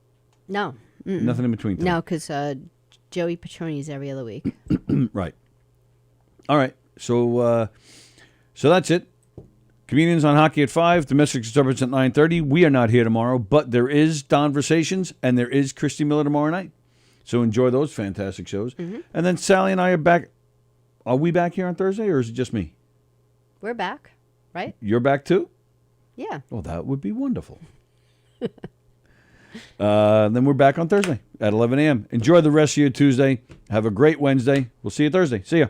H: No. Mm-mm.
C: Nothing in between.
H: No, because Joey Petroni's every other week.
C: Right. All right. So that's it. Comedians on Hockey at 5, Domestic Disturbance at 9:30. We are not here tomorrow, but there is Donversations and there is Christy Miller tomorrow night. So enjoy those fantastic shows. And then Sally and I are back. Are we back here on Thursday or is it just me?
H: We're back, right?
C: You're back too?
H: Yeah.
C: Well, that would be wonderful. Then we're back on Thursday at 11 a.m. Enjoy the rest of your Tuesday. Have a great Wednesday. We'll see you Thursday. See ya.